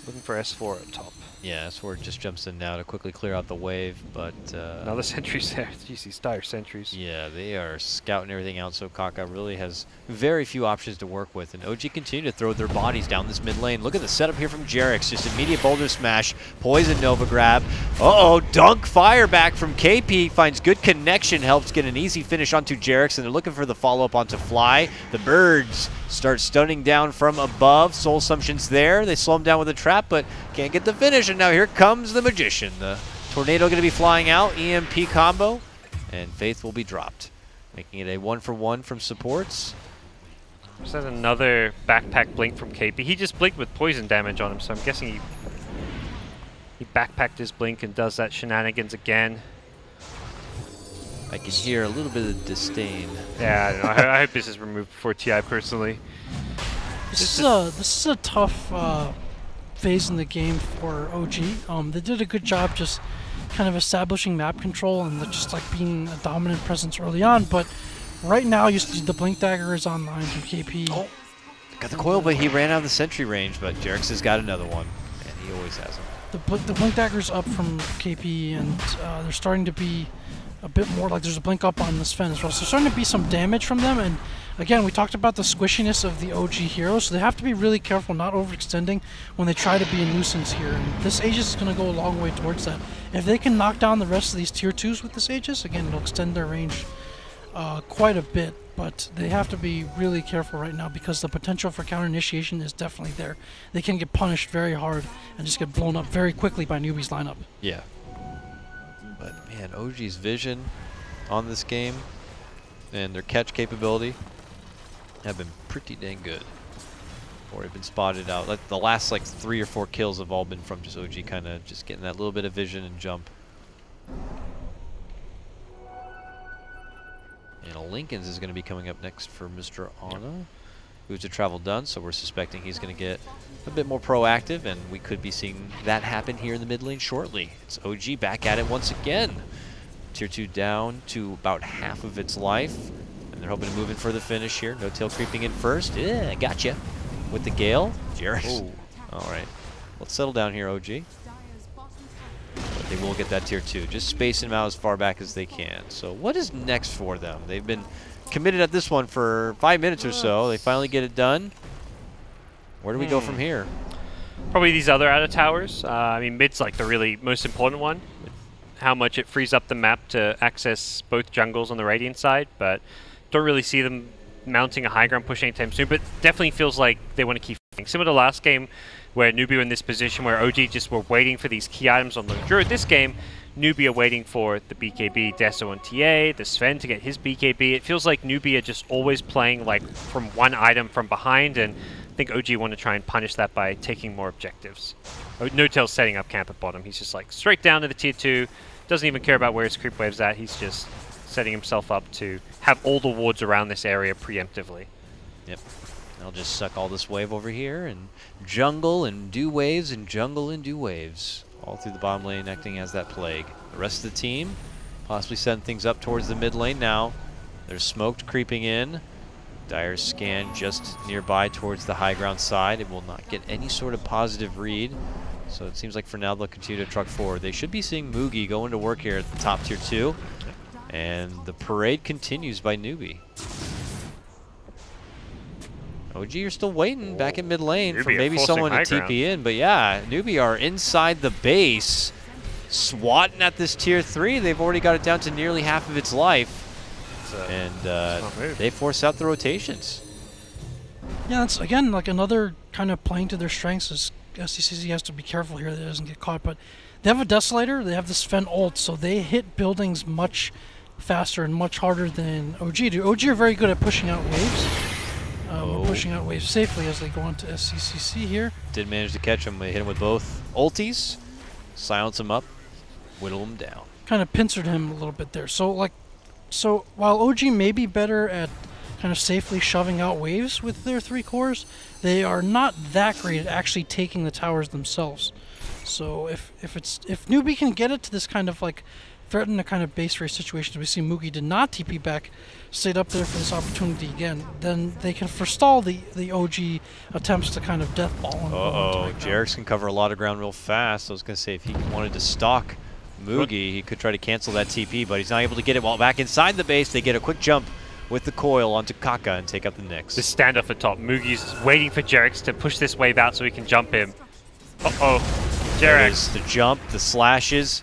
S2: looking for S4 at top.
S1: Yeah, S4 just jumps in now to quickly clear out the wave, but...
S2: Another sentries there. Jeez, these dire sentries.
S1: Yeah, they are scouting everything out, so Kaka really has very few options to work with. And OG continue to throw their bodies down this mid lane. Look at the setup here from Jerix. Just immediate boulder smash, poison Nova grab. Uh-oh, dunk fire back from KP. Finds good connection, helps get an easy finish onto Jerix, and they're looking for the follow-up onto Fly. The birds start stunning down from above. Soul Assumption's there. They slow him down with a trap, but can't get the finish. And now here comes the Magician. The Tornado going to be flying out. EMP combo. And Faith will be dropped. Making it a 1-for-1 from supports.
S2: Is that another backpack blink from KP? He just blinked with poison damage on him, so I'm guessing he backpacked his blink and does that shenanigans again.
S1: I can hear a little bit of disdain.
S2: Yeah, I don't know. I hope this is removed before TI personally.
S3: This is a tough phase in the game for OG. They did a good job just kind of establishing map control and just like being a dominant presence early on, but right now you see the Blink Dagger is online from KP.
S1: Oh, got the coil, but he ran out of the sentry range, but Jerix has got another one, and he always has them.
S3: The Blink Dagger's up from KP, and they're starting to be a bit more like there's a blink up on this Fen as well. So there's starting to be some damage from them, and again, we talked about the squishiness of the OG heroes, so they have to be really careful not overextending when they try to be a nuisance here. And this Aegis is going to go a long way towards that. If they can knock down the rest of these tier 2s with this Aegis, again, it'll extend their range quite a bit, but they have to be really careful right now because the potential for counter initiation is definitely there. They can get punished very hard and just get blown up very quickly by Newbee's lineup.
S1: Yeah. But man, OG's vision on this game and their catch capability have been pretty dang good. Or have been spotted out. Like the last like 3 or 4 kills have all been from just OG kind of just getting that little bit of vision and jump. And a Lincoln's is going to be coming up next for Mr. Ana. Who's to travel done, so we're suspecting he's going to get a bit more proactive, and we could be seeing that happen here in the mid lane shortly. It's OG back at it once again. Tier 2 down to about half of its life, and they're hoping to move in for the finish here. No tail creeping in first. Yeah, gotcha. With the Gale. Jarek's. All right. Let's settle down here, OG. But they will get that tier 2. Just spacing them out as far back as they can. So what is next for them? They've been committed at this one for 5 minutes or so. They finally get it done. Where do we go from here?
S2: Probably these other outer towers. I mean, mid's like the really most important one. How much it frees up the map to access both jungles on the Radiant side, but don't really see them mounting a high ground push anytime soon, but definitely feels like they want to keep fighting. Similar to last game where Newbee were in this position where OG just were waiting for these key items on the Druid. This game, Newbee are waiting for the BKB, Deso on TA, the Sven to get his BKB. It feels like Newbee are just always playing like from one item from behind, and I think OG want to try and punish that by taking more objectives. No Tail's setting up camp at bottom. He's just like straight down to the tier 2. Doesn't even care about where his creep wave's at. He's just setting himself up to have all the wards around this area preemptively.
S1: Yep. I'll just suck all this wave over here and jungle and do waves and jungle and do waves. All through the bottom lane acting as that plague. The rest of the team possibly setting things up towards the mid lane now. There's smoked creeping in. Dire's scan just nearby towards the high ground side. It will not get any sort of positive read. So it seems like for now they'll continue to truck forward. They should be seeing Moogie go into work here at the top tier 2. And the parade continues by Newbee. OG are still waiting back in mid lane for maybe someone to TP in. But yeah, Newbee are inside the base, swatting at this tier 3. They've already got it down to nearly half of its life. And they force out the rotations.
S3: Yeah, that's again like another kind of playing to their strengths. Is SCCC has to be careful here that it doesn't get caught. But they have a Desolator, they have this Sven ult, so they hit buildings much faster and much harder than OG do. OG are very good at pushing out waves. Pushing out waves safely as they go into SCCC here.
S1: Did manage to catch him. They hit him with both ultis, silence him up, whittle him down.
S3: Kind of pincered him a little bit there. So while OG may be better at kind of safely shoving out waves with their 3 cores, they are not that great at actually taking the towers themselves. So if Newbee can get it to this kind of like threaten a kind of base race situation, we see Moogie did not TP back, stayed up there for this opportunity again, then they can forestall the OG attempts to kind of deathball him.
S1: Jarek's can cover a lot of ground real fast. I was going to say if he wanted to stalk Moogie, he could try to cancel that TP, but he's not able to get it while back inside the base. They get a quick jump with the coil onto Kaka and take out the Nyx.
S2: The standoff at top. Moogie's waiting for Jarek's to push this wave out so he can jump him. Jarek.
S1: The jump, the slashes.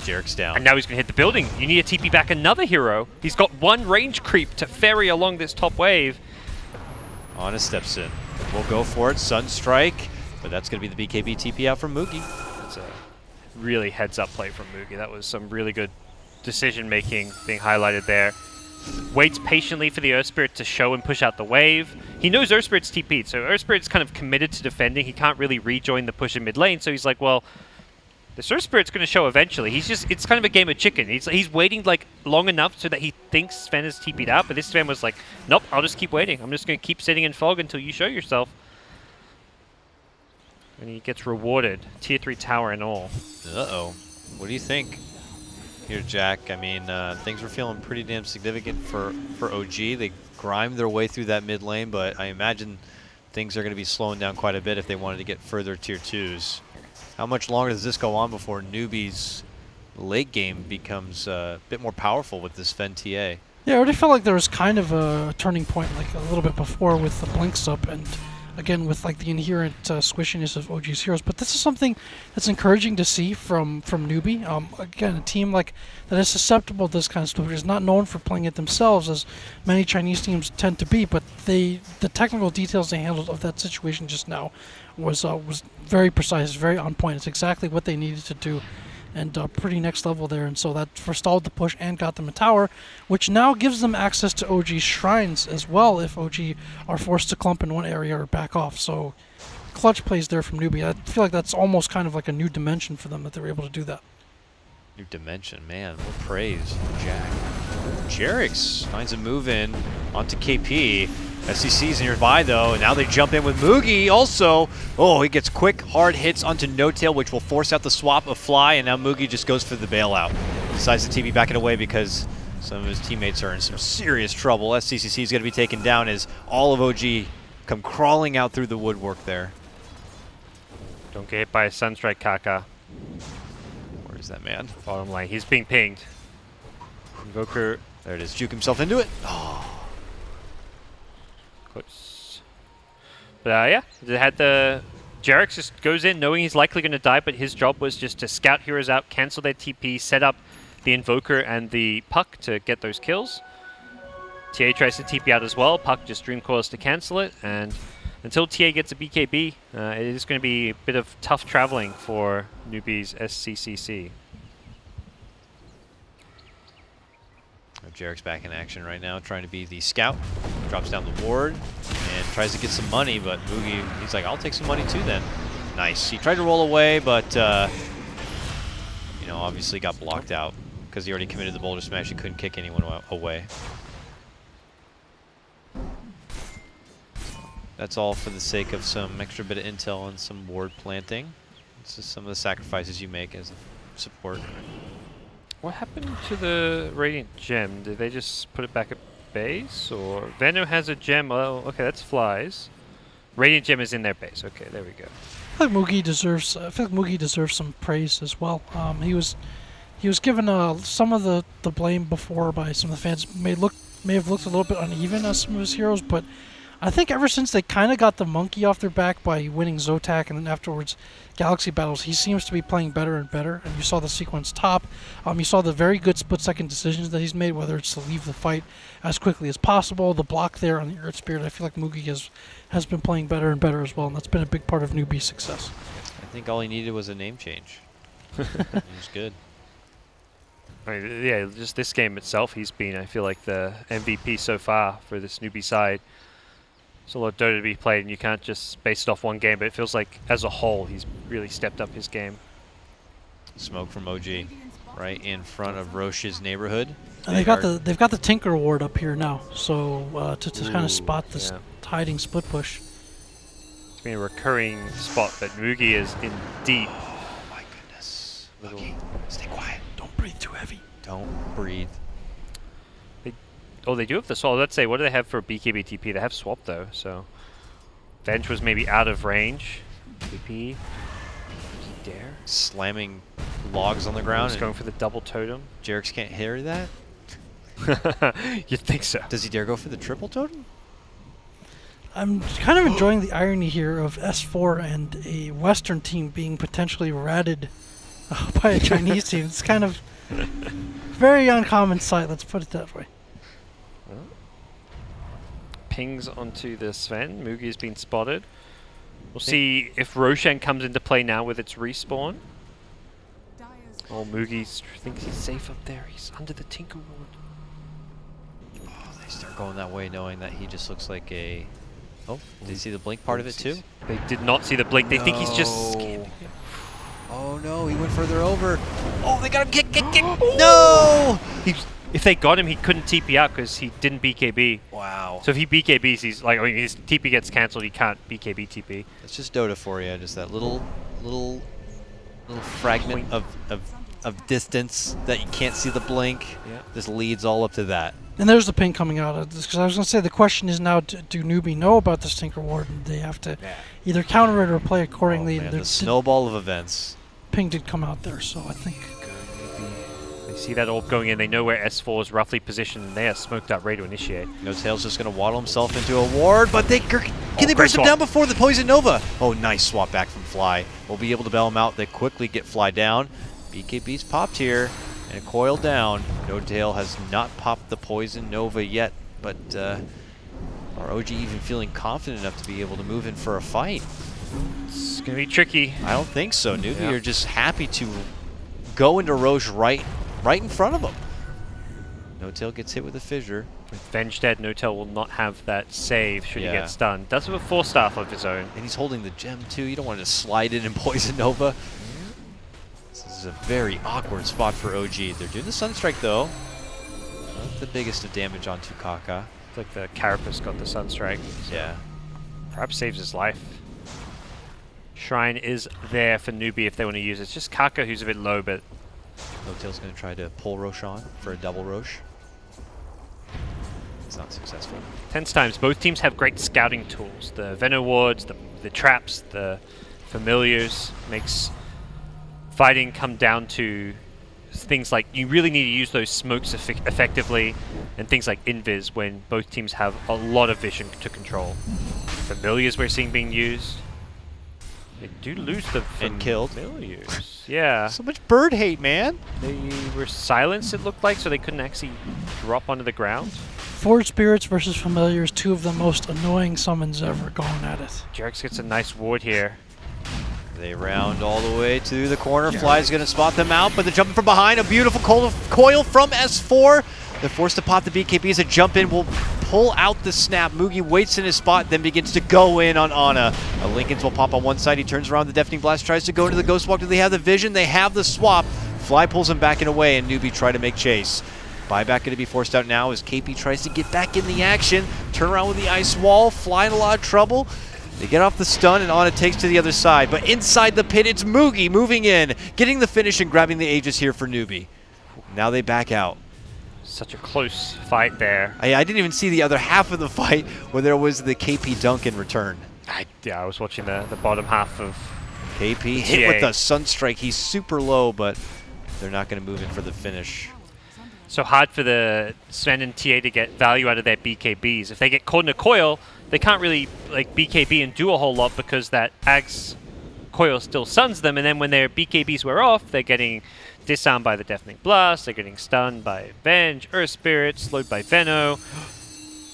S1: Jarek's down.
S2: And now he's going to hit the building. You need to TP back another hero. He's got 1 range creep to ferry along this top wave.
S1: Ana steps in. We'll go for it. Sunstrike. But that's going to be the BKB TP out from Moogie.
S2: That's a really heads-up play from Moogie. That was some really good decision-making being highlighted there. Waits patiently for the Earth Spirit to show and push out the wave. He knows Earth Spirit's TP'd, so Earth Spirit's kind of committed to defending. He can't really rejoin the push in mid lane, so he's like, well, the Earth Spirit's going to show eventually. It's kind of a game of chicken. He's waiting like long enough so that he thinks Sven is TP'd out, but this Sven was like, nope, I'll just keep waiting. I'm just going to keep sitting in fog until you show yourself. And he gets rewarded, tier 3 tower and all.
S1: Uh-oh. What do you think here, Jack? I mean, things were feeling pretty damn significant for OG. They grimed their way through that mid lane, but I imagine things are going to be slowing down quite a bit if they wanted to get further tier 2s. How much longer does this go on before Newbee's late game becomes a bit more powerful with this Sven TA?
S3: Yeah, I already felt like there was kind of a turning point like a little bit before with the blinks up and again with like the inherent squishiness of OG's heroes, but this is something that's encouraging to see from Newbee. Again, a team like that is susceptible to this kind of stuff, is not known for playing it themselves, as many Chinese teams tend to be, but the technical details they handled of that situation just now was very precise, very on point. It's exactly what they needed to do, and pretty next level there. And so that forestalled the push and got them a tower, which now gives them access to OG's shrines as well if OG are forced to clump in one area or back off. So clutch plays there from Newbee. I feel like that's almost kind of like a new dimension for them that they were able to do that.
S1: New dimension, man. What praise, Jack. Jarek's finds a move in onto KP. SCC's nearby though, and now they jump in with Moogie also. Oh, he gets quick, hard hits onto No Tail, which will force out the swap of Fly, and now Moogie just goes for the bailout. Decides to TP back it away because some of his teammates are in some serious trouble. SCCC is going to be taken down as all of OG come crawling out through the woodwork there.
S2: Don't get hit by a Sunstrike, Kaka.
S1: Where is that man?
S2: Bottom lane. He's being pinged. Invoker.
S1: There it is. Juke himself into it. Oh.
S2: Close. But yeah, they had the Jerax just goes in knowing he's likely going to die, but his job was just to scout heroes out, cancel their TP, set up the Invoker and the Puck to get those kills. TA tries to TP out as well. Puck just Dream Coils to cancel it, and until TA gets a BKB, it is going to be a bit of tough traveling for Newbee's SCCC.
S1: Jarek's back in action right now, trying to be the scout. Drops down the ward and tries to get some money, but Moogie, he's like, I'll take some money too then. Nice. He tried to roll away, but, you know, obviously got blocked out because he already committed the boulder smash. He couldn't kick anyone away. That's all for the sake of some extra bit of intel and some ward planting. This is some of the sacrifices you make as a support.
S2: What happened to the Radiant Gem? Did they just put it back at base? Or Veno has a gem. Oh, okay, that's Flies. Radiant Gem is in their base. Okay, there we go.
S3: I feel like Moogie deserves some praise as well. He was given some of the blame before by some of the fans. May have looked a little bit uneven as some of his heroes, but I think ever since they kind of got the monkey off their back by winning Zotac and then afterwards Galaxy Battles, he seems to be playing better and better. And you saw the sequence top. You saw the very good split-second decisions that he's made, whether it's to leave the fight as quickly as possible, the block there on the Earth Spirit. I feel like Moogie has been playing better and better as well, and that's been a big part of Newbee's success.
S1: I think all he needed was a name change. It was good.
S2: I mean, yeah, just this game itself, he's been, I feel like, the MVP so far for this Newbee side. There's a lot of Dota to be played, and you can't just base it off one game, but it feels like, as a whole, he's really stepped up his game.
S1: Smoke from OG, right in front of Roche's neighborhood.
S3: And they've got the Tinker Ward up here now, so to kind of spot this hiding split push.
S2: It's been a recurring spot, but Moogie is in deep.
S1: Oh my goodness. Lucky, stay quiet.
S3: Don't breathe too heavy.
S1: Don't breathe.
S2: Oh, they do have the swap. Let's say, what do they have for BKB TP? They have swap though, so Venge was maybe out of range. TP. Does he dare?
S1: Slamming logs on the ground.
S2: He's going for the double totem.
S1: Jerax can't hear that?
S2: You'd think so.
S1: Does he dare go for the triple totem?
S3: I'm kind of enjoying the irony here of S4 and a Western team being potentially ratted by a Chinese team. It's kind of very uncommon sight, let's put it that way.
S2: Pings onto the Sven. Moogie's been spotted. We'll see if Roshan comes into play now with its respawn. Oh, Moogie thinks he's safe up there. He's under the Tinker Ward.
S1: Oh, they start going that way knowing that he just looks like a... Oh, did you see the blink part of it too?
S2: They did not see the blink. They think he's just scamming.
S1: Oh no, he went further over. Oh, they got him kick. No!
S2: If they got him, he couldn't TP out because he didn't BKB.
S1: Wow.
S2: So if he BKBs, he's like, I mean, his TP gets cancelled. He can't BKB TP.
S1: It's just Dota for you. Just that little fragment of distance that you can't see the blink.
S2: Yeah.
S1: This leads all up to that.
S3: And there's the ping coming out of this, because I was going to say the question is now, do Newbee know about this Tinker Ward? And they have to either counter it or play accordingly.
S1: Oh, man, the snowball of events.
S3: Ping did come out there, so I think...
S2: They see that orb going in. They know where S4 is roughly positioned, and they are smoked out, ready to initiate.
S1: No Tail's just going to waddle himself into a ward, but they can they burst him down before the Poison Nova? Oh, nice swap back from Fly. We'll be able to bail him out. They quickly get Fly down. BKB's popped here and coiled down. No Tail has not popped the Poison Nova yet, but are OG even feeling confident enough to be able to move in for a fight?
S2: It's going to be tricky.
S1: I don't think so. Newbee are just happy to go into Roche right in front of him. No Tail gets hit with a fissure.
S2: With Venge dead, No Tail will not have that save should he get stunned. Does have a 4-staff of his own.
S1: And he's holding the gem too. You don't want to slide it in Poison Nova. This is a very awkward spot for OG. They're doing the Sunstrike though. Not the biggest of damage onto Kaka.
S2: Like the Carapace got the Sunstrike. So
S1: Yeah.
S2: perhaps saves his life. Shrine is there for Newbee if they want to use it. It's just Kaka who's a bit low, but
S1: Lowtail's going to try to pull Roshan for a double Rosh. It's not successful.
S2: Tense times. Both teams have great scouting tools. The Venom Wards, the traps, the familiars. Makes fighting come down to things like you really need to use those smokes effectively, and things like invis when both teams have a lot of vision to control. Familiars we're seeing being used. They do lose the
S1: and killed.
S2: Familiars. Yeah.
S1: So much bird hate, man.
S2: They were silenced, it looked like, so they couldn't actually drop onto the ground.
S3: Forge Spirits versus Familiars, two of the most annoying summons ever going at it.
S2: Jerax gets a nice ward here.
S1: They round all the way to the corner. Fly's going to spot them out, but they're jumping from behind. A beautiful coil from S4. They're forced to pop the BKBs. A jump in will pull out the snap. Mugi waits in his spot, then begins to go in on Ana. Lincolns will pop on one side. He turns around. The Deafening Blast tries to go into the Ghost Walk. Do they have the vision? They have the swap. Fly pulls him back and away, and Newbee try to make chase. Buyback going to be forced out now as KP tries to get back in the action. Turn around with the ice wall. Fly in a lot of trouble. They get off the stun, and Ana takes to the other side. But inside the pit, it's Mugi moving in, getting the finish and grabbing the Aegis here for Newbee. Now they back out.
S2: Such a close fight there.
S1: I didn't even see the other half of the fight where there was the KP dunk in return.
S2: Yeah, I was watching the bottom half of
S1: KP hit with the Sunstrike. He's super low, but they're not going to move in for the finish.
S2: So hard for the Sven and TA to get value out of their BKBs. If they get caught in a coil, they can't really like BKB and do a whole lot because that Ag's coil still stuns them, and then when their BKBs wear off, they're getting disarmed by the Deafening Blast, they're getting stunned by Venge, Earth Spirit, slowed by Veno.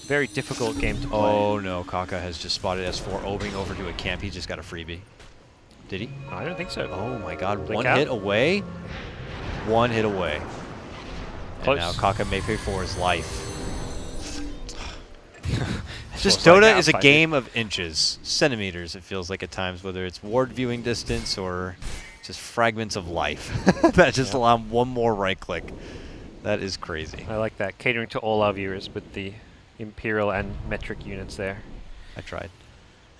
S2: Very difficult game to play.
S1: Oh no, Kaka has just spotted S4 obing over to a camp. He just got a freebie. Did he?
S2: No, I don't think so.
S1: Oh my god,
S2: Blink
S1: one
S2: out.
S1: hit away. One hit away.
S2: Close.
S1: And now Kaka may pay for his life.
S2: Feels
S1: Just
S2: like
S1: Dota is a
S2: outfighting.
S1: game of inches, centimeters it feels like at times, whether it's ward viewing distance or just fragments of life that just allow one more right click. That is crazy.
S2: I like that, catering to all our viewers with the Imperial and metric units there.
S1: I tried.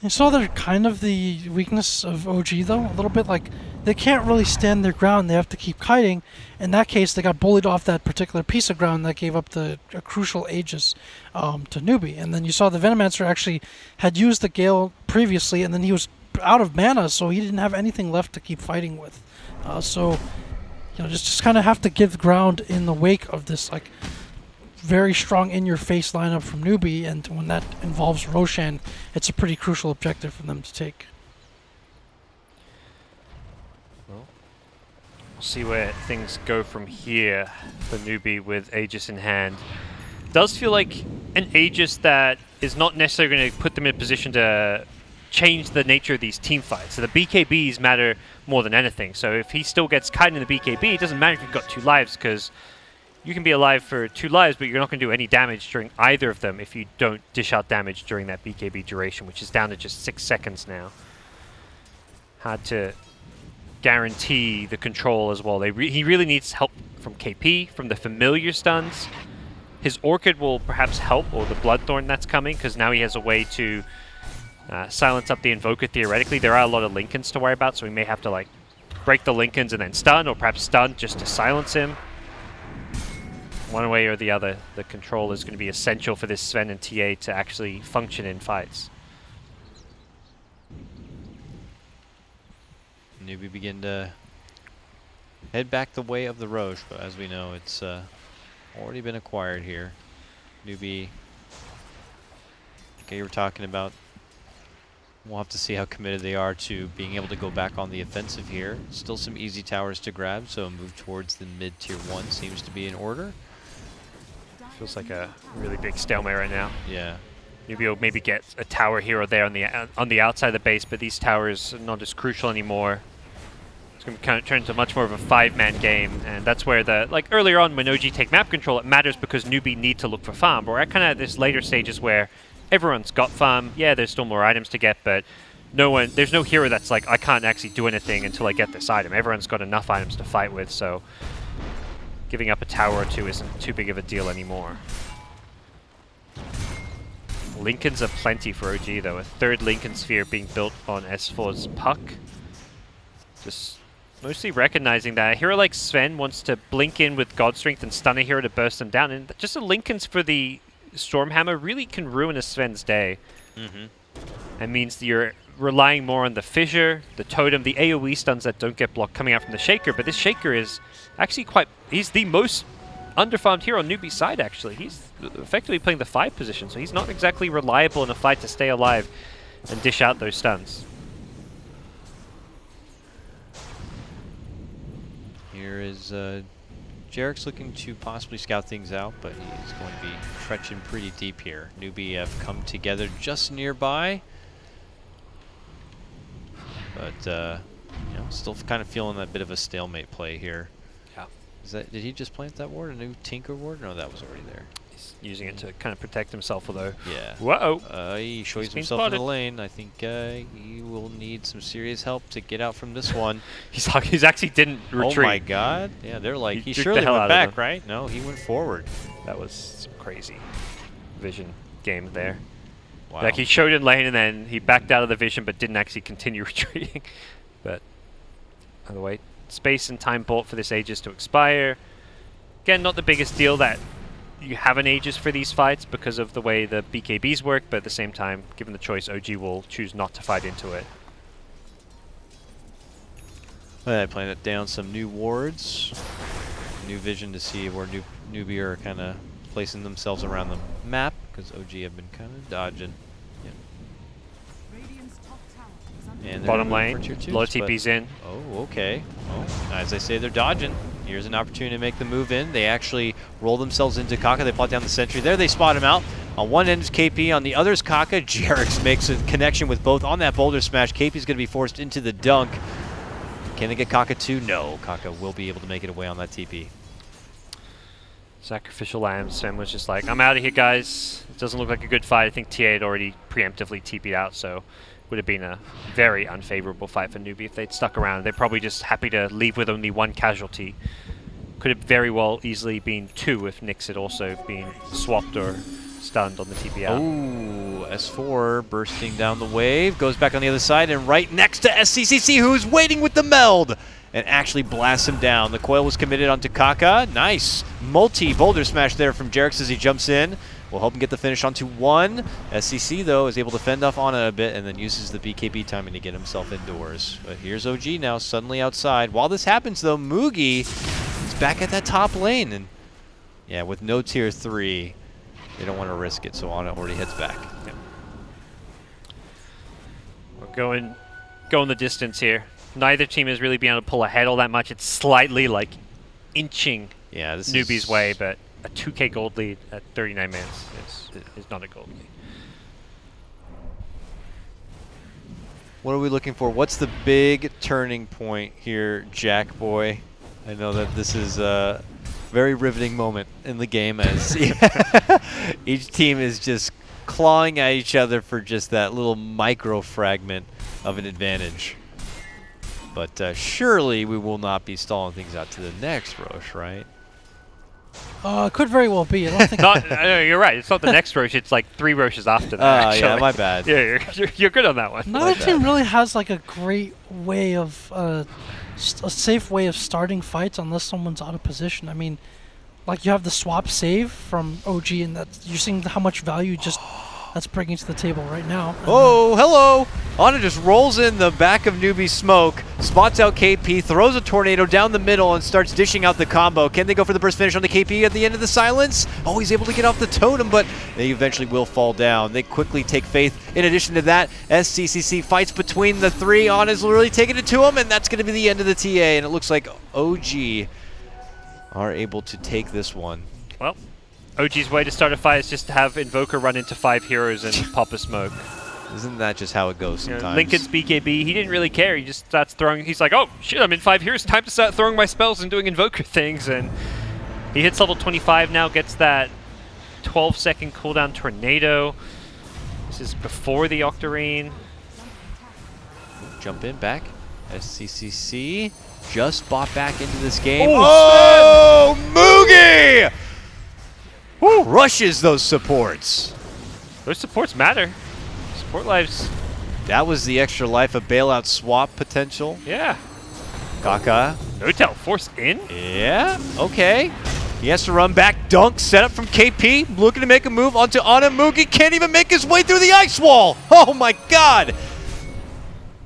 S3: You saw they're kind of the weakness of OG though, a little bit. Like they can't really stand their ground; they have to keep kiting. In that case, they got bullied off that particular piece of ground that gave up a crucial Aegis to Newbee. And then you saw the Venomancer actually had used the Gale previously, and then he was out of mana, so he didn't have anything left to keep fighting with. So you know, just kind of have to give ground in the wake of this like very strong in-your-face lineup from Newbee, and when that involves Roshan, it's a pretty crucial objective for them to take.
S2: Well, we'll see where things go from here for Newbee with Aegis in hand. Does feel like an Aegis that is not necessarily going to put them in a position to change the nature of these team fights. So the BKBs matter more than anything. So if he still gets kited in the BKB, it doesn't matter if you've got 2 lives, because you can be alive for 2 lives, but you're not going to do any damage during either of them if you don't dish out damage during that BKB duration, which is down to just 6 seconds now. Hard to guarantee the control as well. He really needs help from KP, from the familiar stuns. His Orchid will perhaps help, or the Bloodthorn that's coming, because now he has a way to silence up the Invoker theoretically. There are a lot of Lincolns to worry about, so we may have to like break the Lincolns and then stun, or perhaps stun just to silence him. One way or the other, the control is going to be essential for this Sven and TA to actually function in fights.
S1: Newbee begin to head back the way of the Roche, but as we know, it's already been acquired here. Newbee, okay, you were talking about, we'll have to see how committed they are to being able to go back on the offensive here. Still some easy towers to grab, so a move towards the mid-tier 1 seems to be in order.
S2: Feels like a really big stalemate right now.
S1: Yeah.
S2: Newbee will maybe get a tower here or there on the outside of the base, but these towers are not as crucial anymore. It's going to turn into much more of a 5-man game, and that's where like earlier on when OG take map control, it matters because Newbee need to look for farm. But we're at kind of this later stages where everyone's got farm. Yeah, there's still more items to get, but there's no hero that's like, I can't actually do anything until I get this item. Everyone's got enough items to fight with, so giving up a tower or 2 isn't too big of a deal anymore. Lincolns are plenty for OG though. A third Lincoln sphere being built on S4's Puck. Just mostly recognizing that a hero like Sven wants to blink in with God Strength and stun a hero to burst them down. And just a Lincolns for the Stormhammer really can ruin a Sven's day. It means that you're relying more on the Fissure, the Totem, the AoE stuns that don't get blocked coming out from the Shaker. But this Shaker is actually he's the most underfarmed hero on Newbee's side, actually. He's effectively playing the 5 position, so he's not exactly reliable in a fight to stay alive and dish out those stuns.
S1: Here is Jarek's looking to possibly scout things out, but he's going to be trenching pretty deep here. Newbee have come together just nearby, but you know, still kind of feeling that bit of a stalemate play here.
S2: Yeah.
S1: Did he just plant that ward? A new Tinker ward? No, that was already there.
S2: He's using it to kind of protect himself, although.
S1: Yeah.
S2: Whoa!
S1: He shows himself in the lane. I think he will need some serious help to get out from this one.
S2: He's actually didn't retreat.
S1: Oh my God! Yeah, they're like he
S2: juked
S1: surely
S2: the hell
S1: went
S2: out of
S1: back,
S2: them.
S1: right? No, he went forward.
S2: That was some crazy vision game there.
S1: Wow.
S2: Like he showed in lane and then he backed out of the vision, but didn't actually continue retreating. But either way, space and time bought for this Aegis to expire. Again, not the biggest deal that you have an Aegis for these fights because of the way the BKBs work, but at the same time, given the choice, OG will choose not to fight into it.
S1: Playing it down some new wards, new vision to see where Newbee are kind of placing themselves around the map, because OG have been kind of dodging. And
S2: Bottom lane, low
S1: TP's
S2: TP's in.
S1: Oh, okay. Well, as I say, they're dodging. Here's an opportunity to make the move in. They actually roll themselves into Kaka. They plot down the sentry. There they spot him out. On one end is KP, on the other is Kaka. Jarex makes a connection with both on that boulder smash. KP's going to be forced into the dunk. Can they get Kaka too? No. Kaka will be able to make it away on that TP.
S2: Sacrificial Lamb. Sven was just like, I'm out of here, guys. It doesn't look like a good fight. I think TA had already preemptively TP'd out, so would have been a very unfavorable fight for Newbee if they'd stuck around. They're probably just happy to leave with only 1 casualty. Could have very well easily been 2 if Nyx had also been swapped or stunned on the TP out.
S1: Oh, S4 bursting down the wave, goes back on the other side, and right next to SCCC, who's waiting with the meld, and actually blasts him down. The coil was committed onto Kaka. Nice multi-boulder smash there from Jarex as he jumps in. We'll help him get the finish onto 1. SCC, though, is able to fend off Ana a bit and then uses the BKB timing to get himself indoors. But here's OG now, suddenly outside. While this happens, though, Mugi is back at that top lane. And yeah, with no tier 3, they don't want to risk it, so Ana already heads back.
S2: Yep. We're going the distance here. Neither team has really been able to pull ahead all that much. It's slightly, like, inching Newbee's way, but a 2k gold lead at 39 minutes is not a gold lead.
S1: What are we looking for? What's the big turning point here, Jack Boy? I know that this is a very riveting moment in the game as each team is just clawing at each other for just that little micro fragment of an advantage. But surely we will not be stalling things out to the next Roche, right?
S3: Could very well be. I don't think.
S2: No, you're right. It's not the next Roche. It's like 3 Roches after that.
S1: Yeah, my bad.
S2: Yeah, you're good on that one.
S3: Neither team really has like a great way of a safe way of starting fights unless someone's out of position. I mean, like you have the swap save from OG, and that you're seeing how much value just that's bringing to the table right now.
S1: Oh, hello! Ana just rolls in the back of Newbee's smoke, spots out KP, throws a tornado down the middle, and starts dishing out the combo. Can they go for the burst finish on the KP at the end of the silence? Oh, he's able to get off the totem, but they eventually will fall down. They quickly take faith. In addition to that, SCCC fights between the 3. Ana's literally taking it to him, and that's going to be the end of the TA. And it looks like OG are able to take this one.
S2: Well, OG's way to start a fight is just to have Invoker run into 5 heroes and pop a smoke.
S1: Isn't that just how it goes sometimes?
S2: Lincoln's BKB, he didn't really care. He just starts throwing. He's like, oh, shit, I'm in 5 heroes. Time to start throwing my spells and doing Invoker things. And he hits level 25 now, gets that 12-second cooldown tornado. This is before the Octarine.
S1: Jump in, back. SCCC just bought back into this game.
S2: Oh,
S1: Moogie! Woo! Rushes those supports.
S2: Those supports matter. Support lives.
S1: That was the extra life, a bailout swap potential.
S2: Yeah.
S1: Kaka.
S2: Notel forced in?
S1: Yeah, okay. He has to run back. Dunk set up from KP. Looking to make a move onto Ana. Mugi can't even make his way through the ice wall. Oh my god.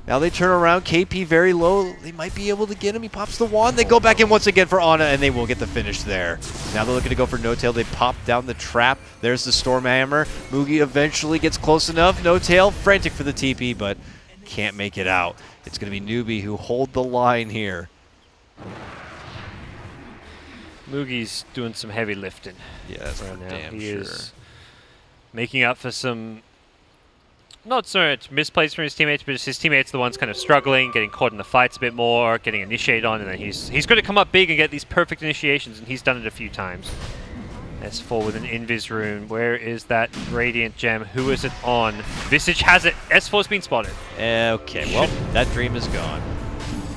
S1: Now they turn around. KP very low. They might be able to get him. He pops the wand. They go back in once again for Ana, and they will get the finish there. Now they're looking to go for No-Tail. They pop down the trap. There's the Stormhammer. Mugi eventually gets close enough. No-Tail frantic for the TP, but can't make it out. It's going to be Newbee who hold the line here.
S2: Mugi's doing some heavy lifting.
S1: Yeah, that's
S2: right now.
S1: damn
S2: He
S1: sure.
S2: is making up for some, not so much misplays from his teammates, but just his teammates the ones kind of struggling, getting caught in the fights a bit more, getting initiated on, and then he's going to come up big and get these perfect initiations, and he's done it a few times. S4 with an Invis rune. Where is that Radiant Gem? Who is it on? Visage has it. S4's been spotted.
S1: Okay, well, that dream is gone.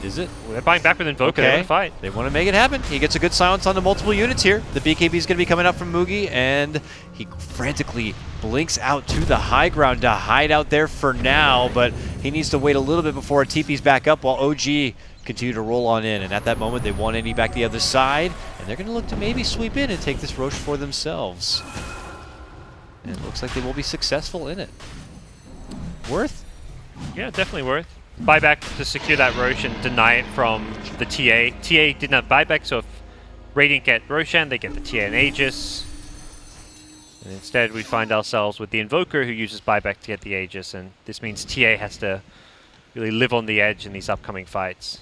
S1: Is it?
S2: Well, they're buying back with Invoker. They want to fight.
S1: They want to make it happen. He gets a good silence on the multiple units here. The BKB is going to be coming up from Mugi, and he frantically blinks out to the high ground to hide out there for now, but he needs to wait a little bit before TP's back up while OG continue to roll on in. And at that moment, they want any back the other side, and they're going to look to maybe sweep in and take this Roche for themselves. And it looks like they will be successful in it. Worth?
S2: Yeah, definitely worth. Buyback to secure that Roche and deny it from the TA. TA didn't have buyback, so if Radiant get Roshan, they get the TA and Aegis. And instead, we find ourselves with the Invoker who uses buyback to get the Aegis, and this means TA has to really live on the edge in these upcoming fights.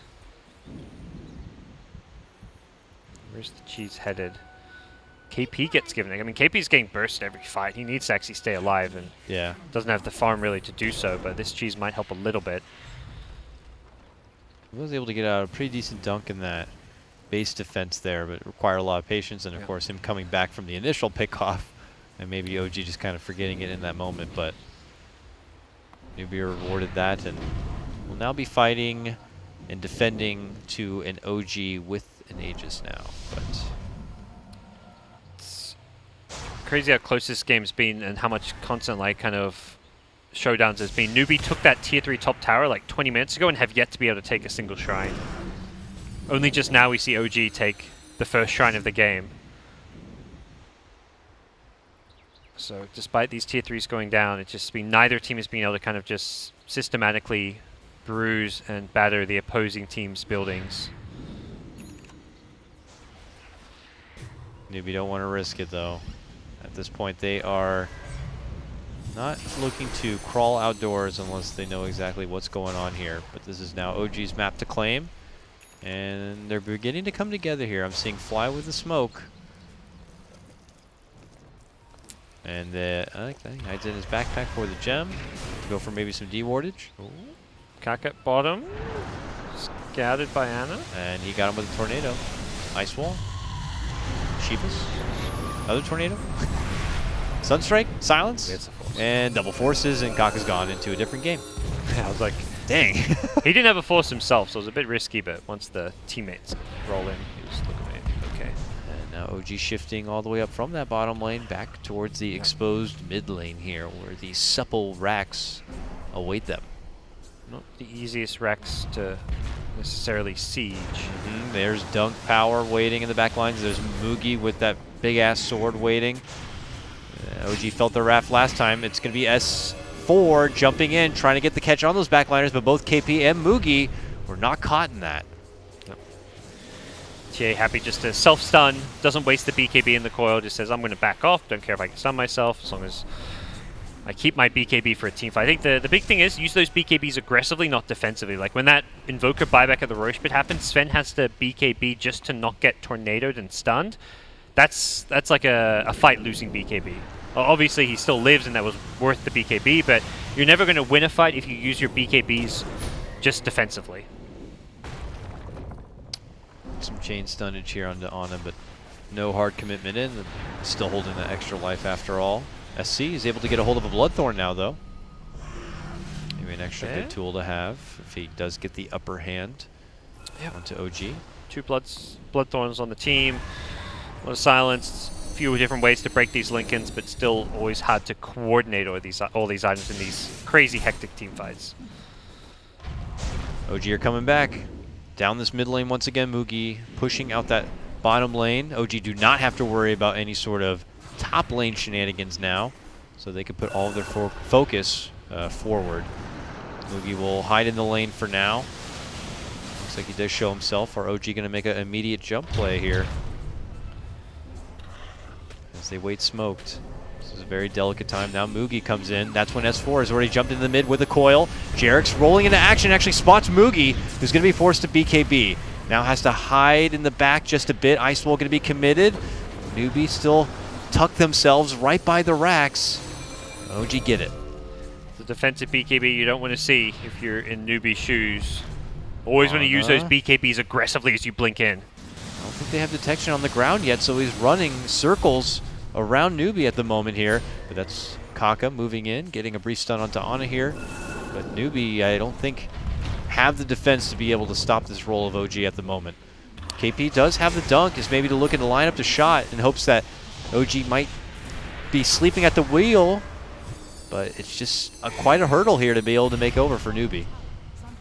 S2: Where's the cheese headed? KP gets given it. I mean, KP's getting bursted every fight. He needs to actually stay alive and doesn't have the farm really to do so, but this cheese might help a little bit.
S1: He was able to get out a pretty decent dunk in that base defense there, but it required a lot of patience, and of course him coming back from the initial pickoff, and maybe OG just kind of forgetting it in that moment, but Newbee rewarded that, and will now be fighting and defending to an OG with an Aegis now. But
S2: it's crazy how close this game's been and how much constant like kind of showdowns there's been. Newbee took that tier 3 top tower like 20 minutes ago and have yet to be able to take a single shrine. Only just now we see OG take the first shrine of the game. So despite these tier 3s going down, it's just been neither team has been able to kind of just systematically bruise and batter the opposing team's buildings.
S1: Newbee don't want to risk it though. At this point they are not looking to crawl outdoors unless they know exactly what's going on here. But this is now OG's map to claim, and they're beginning to come together here. I'm seeing Fly with the smoke. And I think he hides in his backpack for the gem. Go for maybe some dewardage.
S2: Kaka at bottom. Scouted by Ana.
S1: And he got him with a tornado. Ice wall. Shivas. Another tornado. Sunstrike. Silence. And double forces, and Kaka's gone into a different game.
S2: Yeah, I was like,
S1: dang.
S2: He didn't have a force himself, so it was a bit risky, but once the teammates roll in, he was looking at it. Okay.
S1: And now OG shifting all the way up from that bottom lane back towards the exposed mid lane here, where the supple racks await them.
S2: Not the easiest Rex to necessarily siege.
S1: There's Dunk Power waiting in the back lines. There's Mugi with that big-ass sword waiting. OG felt the wrath last time. It's going to be S4 jumping in, trying to get the catch on those backliners, but both KP and Mugi were not caught in that.
S2: TA happy just to self-stun, doesn't waste the BKB in the coil, just says, I'm going to back off, don't care if I can stun myself, as long as I keep my BKB for a team fight. I think the big thing is use those BKBs aggressively, not defensively. Like when that Invoker buyback of the Roche pit happens, Sven has to BKB just to not get tornadoed and stunned. That's like a fight-losing BKB. Obviously, he still lives, and that was worth the BKB, but you're never going to win a fight if you use your BKBs just defensively.
S1: Some chain stunnage here onto Ana, but no hard commitment in. Still holding that extra life after all. SC is able to get a hold of a Bloodthorn now, though. Maybe an extra good tool to have if he does get the upper hand onto OG.
S2: 2 Bloodthorns on the team. A lot of silence. few different ways to break these Lincolns, but still always hard to coordinate all these items in these crazy hectic team fights.
S1: OG are coming back. Down this mid lane once again, Mugi pushing out that bottom lane. OG do not have to worry about any sort of top lane shenanigans now, so they can put all of their focus forward. Mugi will hide in the lane for now. Looks like he does show himself. Are OG going to make an immediate jump play here? As they wait smoked. This is a very delicate time. Now Mugi comes in. That's when S4 has already jumped in the mid with a coil. Jarek's rolling into action, actually spots Mugi, who's going to be forced to BKB. Now has to hide in the back just a bit. Ice Wall going to be committed. Newbee still tuck themselves right by the racks. OG get it.
S2: The defensive BKB you don't want to see if you're in Newbie shoes. Always want to use those BKBs aggressively as you blink in.
S1: I don't think they have detection on the ground yet, so he's running circles around Newbee at the moment here. But that's Kaka moving in, getting a brief stun onto Ana here. But Newbee, I don't think, have the defense to be able to stop this roll of OG at the moment. KP does have the dunk, is maybe to look in the lineup to shot in hopes that OG might be sleeping at the wheel. But it's just quite a hurdle here to be able to make over for Newbee.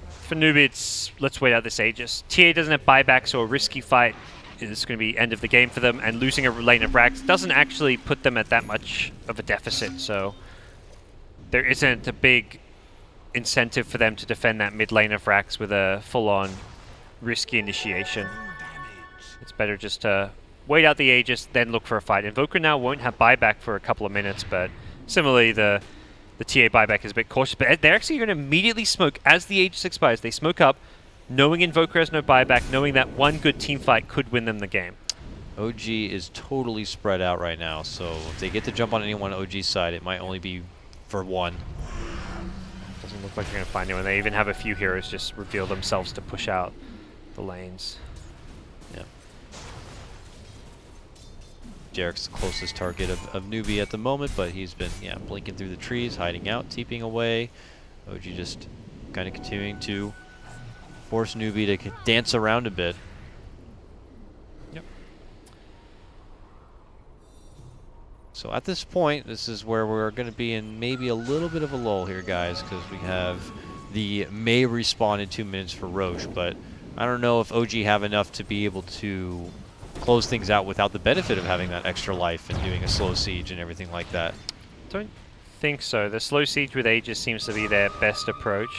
S2: For Newbee, it's let's wait out this Aegis. TA doesn't have buyback, so a risky fight is going to be end of the game for them, and losing a lane of racks doesn't actually put them at that much of a deficit, so there isn't a big incentive for them to defend that mid lane of racks with a full-on risky initiation. It's better just to wait out the Aegis, then look for a fight. Invoker now won't have buyback for a couple of minutes, but similarly, the TA buyback is a bit cautious, but they're actually going to immediately smoke as the Aegis expires. They smoke up, knowing Invoker has no buyback, knowing that one good team fight could win them the game.
S1: OG is totally spread out right now, so if they get to jump on anyone on OG's side, it might only be for one.
S2: Doesn't look like they're going to find anyone. They even have a few heroes just reveal themselves to push out the lanes.
S1: Yeah. Jarek's the closest target of Newbee at the moment, but he's been, blinking through the trees, hiding out, TPing away. OG just kind of continuing to force Newbee to dance around a bit.
S2: Yep.
S1: So at this point, this is where we're going to be in maybe a little bit of a lull here, guys, because we have the May respawn in 2 minutes for Roche, but I don't know if OG have enough to be able to close things out without the benefit of having that extra life and doing a slow siege and everything like that.
S2: Don't think so. The slow siege with Aegis seems to be their best approach.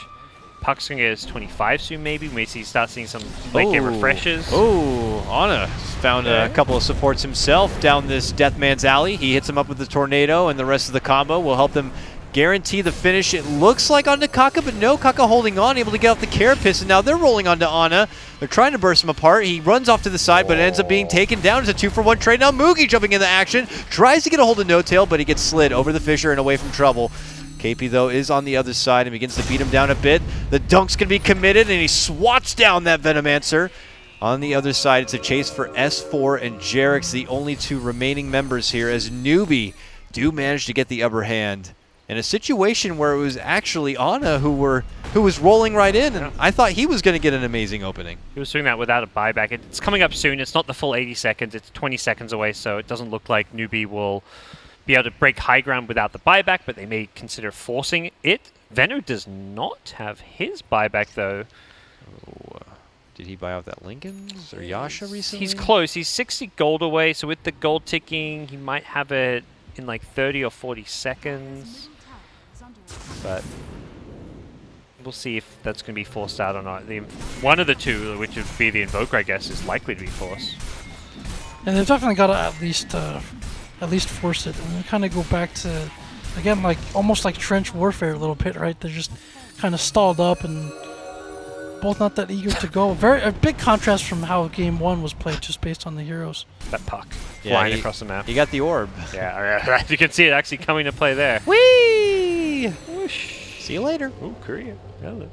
S2: Puck's going to get his 25 soon, maybe. We may start seeing some late game refreshes.
S1: Oh, Ana found a couple of supports himself down this Deathman's Alley. He hits him up with the Tornado, and the rest of the combo will help them guarantee the finish. It looks like onto Kaka, but no, Kaka holding on, able to get off the Carapace, and now they're rolling onto Ana. They're trying to burst him apart. He runs off to the side, but it ends up being taken down. It's a 2-for-1 trade. Now Mugi jumping into action, tries to get a hold of No Tail, but he gets slid over the Fissure and away from trouble. KP, though, is on the other side and begins to beat him down a bit. The dunk's going to be committed, and he swats down that Venomancer. On the other side, it's a chase for S4 and Jarek's, the only two remaining members here, as Newbee do manage to get the upper hand. In a situation where it was actually Ana who was rolling right in, and I thought he was going to get an amazing opening.
S2: He was doing that without a buyback. It's coming up soon. It's not the full 80 seconds. It's 20 seconds away, so it doesn't look like Newbee will be able to break high ground without the buyback, but they may consider forcing it. Veno does not have his buyback, though.
S1: Oh, did he buy out that Lincoln's or Yasha recently?
S2: He's close. He's 60 gold away, so with the gold ticking, he might have it in like 30 or 40 seconds. But we'll see if that's going to be forced out or not. One of the two, which would be the Invoker, I guess, is likely to be forced.
S3: And they've definitely got to at least force it. And we kind of go back to, again, like almost like trench warfare a little bit, right? They're just kind of stalled up and both not that eager to go. A big contrast from how game one was played, just based on the heroes.
S2: That puck flying across the map.
S1: He got the orb.
S2: Yeah, you can see it actually coming to play there.
S1: Whee!
S2: Whoosh.
S1: See you later.
S2: Ooh, Korea. Hello.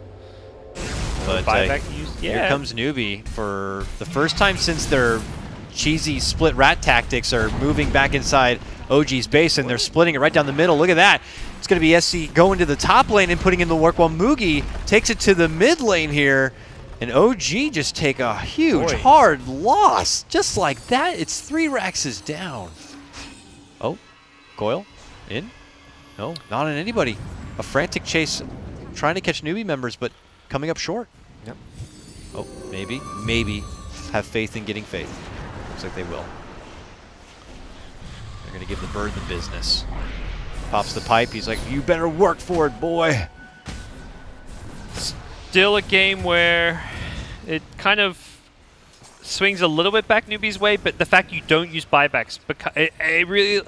S1: But here comes Newbee for the first time since their cheesy split rat tactics are moving back inside OG's base, and they're splitting it right down the middle. Look at that. It's going to be SC going to the top lane and putting in the work while Mugi takes it to the mid lane here. And OG just take a huge, hard loss. Just like that, it's 3 racks down. Coil? In? No, not on anybody. A frantic chase trying to catch Newbee members, but coming up short.
S2: Yep.
S1: Oh, maybe. Maybe. Have faith in getting faith. Looks like they will. They're going to give the bird the business. Pops the pipe. He's like, you better work for it, boy.
S2: Still a game where it kind of swings a little bit back Newbee's way, but the fact you don't use buybacks, it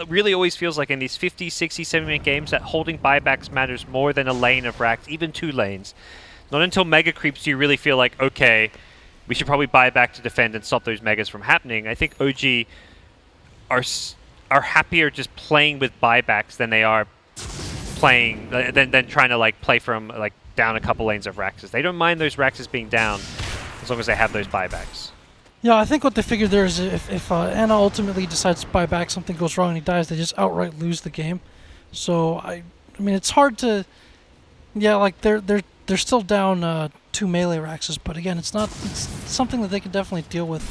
S2: really always feels like in these 50, 60, 70-minute games that holding buybacks matters more than a lane of racks, even 2 lanes. Not until mega creeps do you really feel like, okay, we should probably buy back to defend and stop those megas from happening. I think OG are happier just playing with buybacks than they are playing than trying to like play from like down a couple lanes of Raxes. They don't mind those Raxes being down as long as they have those buybacks.
S3: Yeah, I think what they figured there is if Anna ultimately decides to buy back, something goes wrong and he dies, they just outright lose the game. So I mean, it's hard to, yeah, like they're still down 2 melee Raxes, but again, it's something that they can definitely deal with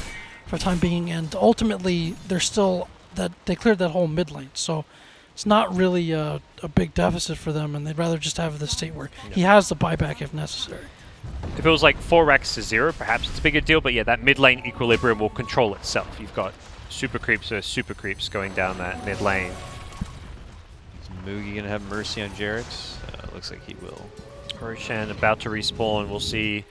S3: for the time being. And ultimately, they're still they cleared that whole mid lane, so it's not really a big deficit for them, and they'd rather just have the state where he has the buyback if necessary.
S2: If it was like 4 racks to 0, perhaps it's a bigger deal, but yeah, that mid lane equilibrium will control itself. You've got super creeps versus super creeps going down that mid lane.
S1: Is Moogie going to have mercy on Jarex? Looks like he will.
S2: Roshan about to respawn. We'll see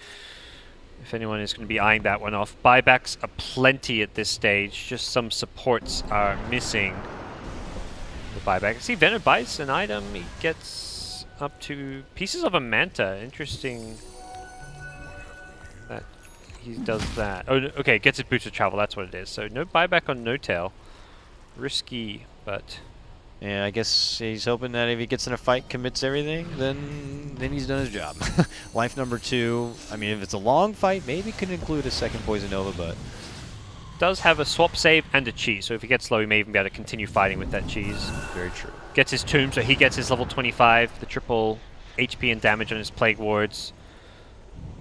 S2: if anyone is going to be eyeing that one off. Buybacks are plenty at this stage, just some supports are missing the buyback. See, Venom buys an item, he gets up to pieces of a Manta. Interesting that he does that. Oh, okay, gets his boots of travel, that's what it is. So no buyback on No Tail. Risky, but...
S1: Yeah, I guess he's hoping that if he gets in a fight, commits everything, then he's done his job. Life number 2. I mean, if it's a long fight, maybe could include a second Poison Nova, but...
S2: Does have a swap save and a cheese, so if he gets low, he may even be able to continue fighting with that cheese.
S1: Very true.
S2: Gets his tomb, so he gets his level 25, the triple HP and damage on his Plague Wards.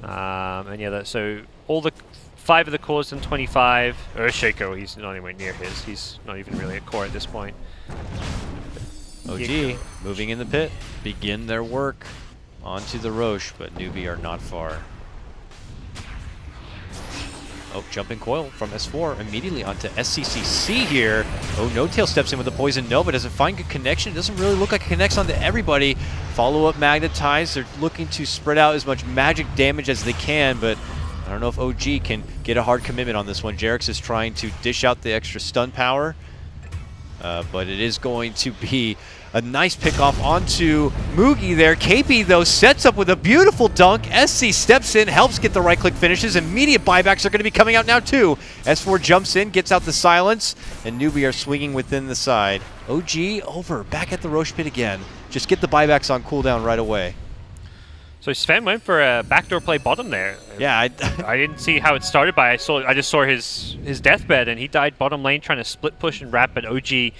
S2: And yeah, so all the 5 of the cores and 25. Shaco, he's not anywhere near his. He's not even really a core at this point.
S1: OG moving in the pit, begin their work onto the Roche, but Newbee are not far. Oh, jumping coil from S4 immediately onto SCCC here. Oh, No Tail steps in with the Poison Nova, doesn't find good connection. It doesn't really look like it connects onto everybody. Follow-up magnetize. They're looking to spread out as much magic damage as they can, but I don't know if OG can get a hard commitment on this one. Jarex is trying to dish out the extra stun power. But it is going to be a nice pick-off onto Moogie there. KP, though, sets up with a beautiful dunk. SC steps in, helps get the right-click finishes. Immediate buybacks are going to be coming out now, too. S4 jumps in, gets out the silence, and Newbee are swinging within the side. OG over, back at the Roche pit again. Just get the buybacks on cooldown right away.
S2: So Sven went for a backdoor play bottom there.
S1: Yeah,
S2: I didn't see how it started, but I just saw his deathbed, and he died bottom lane trying to split push and wrap, but OG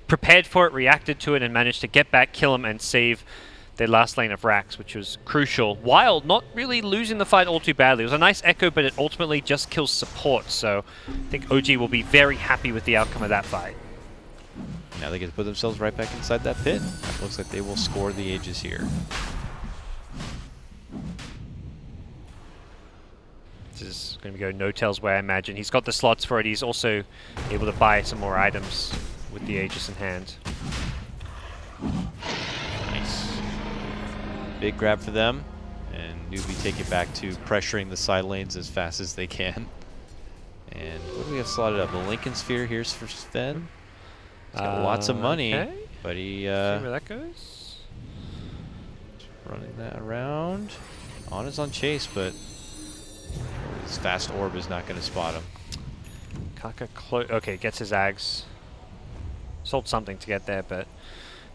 S2: prepared for it, reacted to it, and managed to get back, kill him, and save their last lane of racks, which was crucial. While not really losing the fight all too badly. It was a nice echo, but it ultimately just kills support, so I think OG will be very happy with the outcome of that fight.
S1: Now they get to put themselves right back inside that pit. Looks like they will score the Aegis here.
S2: This is going to go No Tail's way, I imagine. He's got the slots for it. He's also able to buy some more items with the Aegis in hand.
S1: Nice. Big grab for them. And Newbee take it back to pressuring the side lanes as fast as they can. And what do we have slotted up? The Lincoln Sphere here's for Sven. He's got lots of money,
S2: okay.
S1: but he...
S2: See where that goes.
S1: Running that around. On is on chase, but his fast orb is not going to spot him.
S2: Kaka okay, gets his Ags. Sold something to get there, but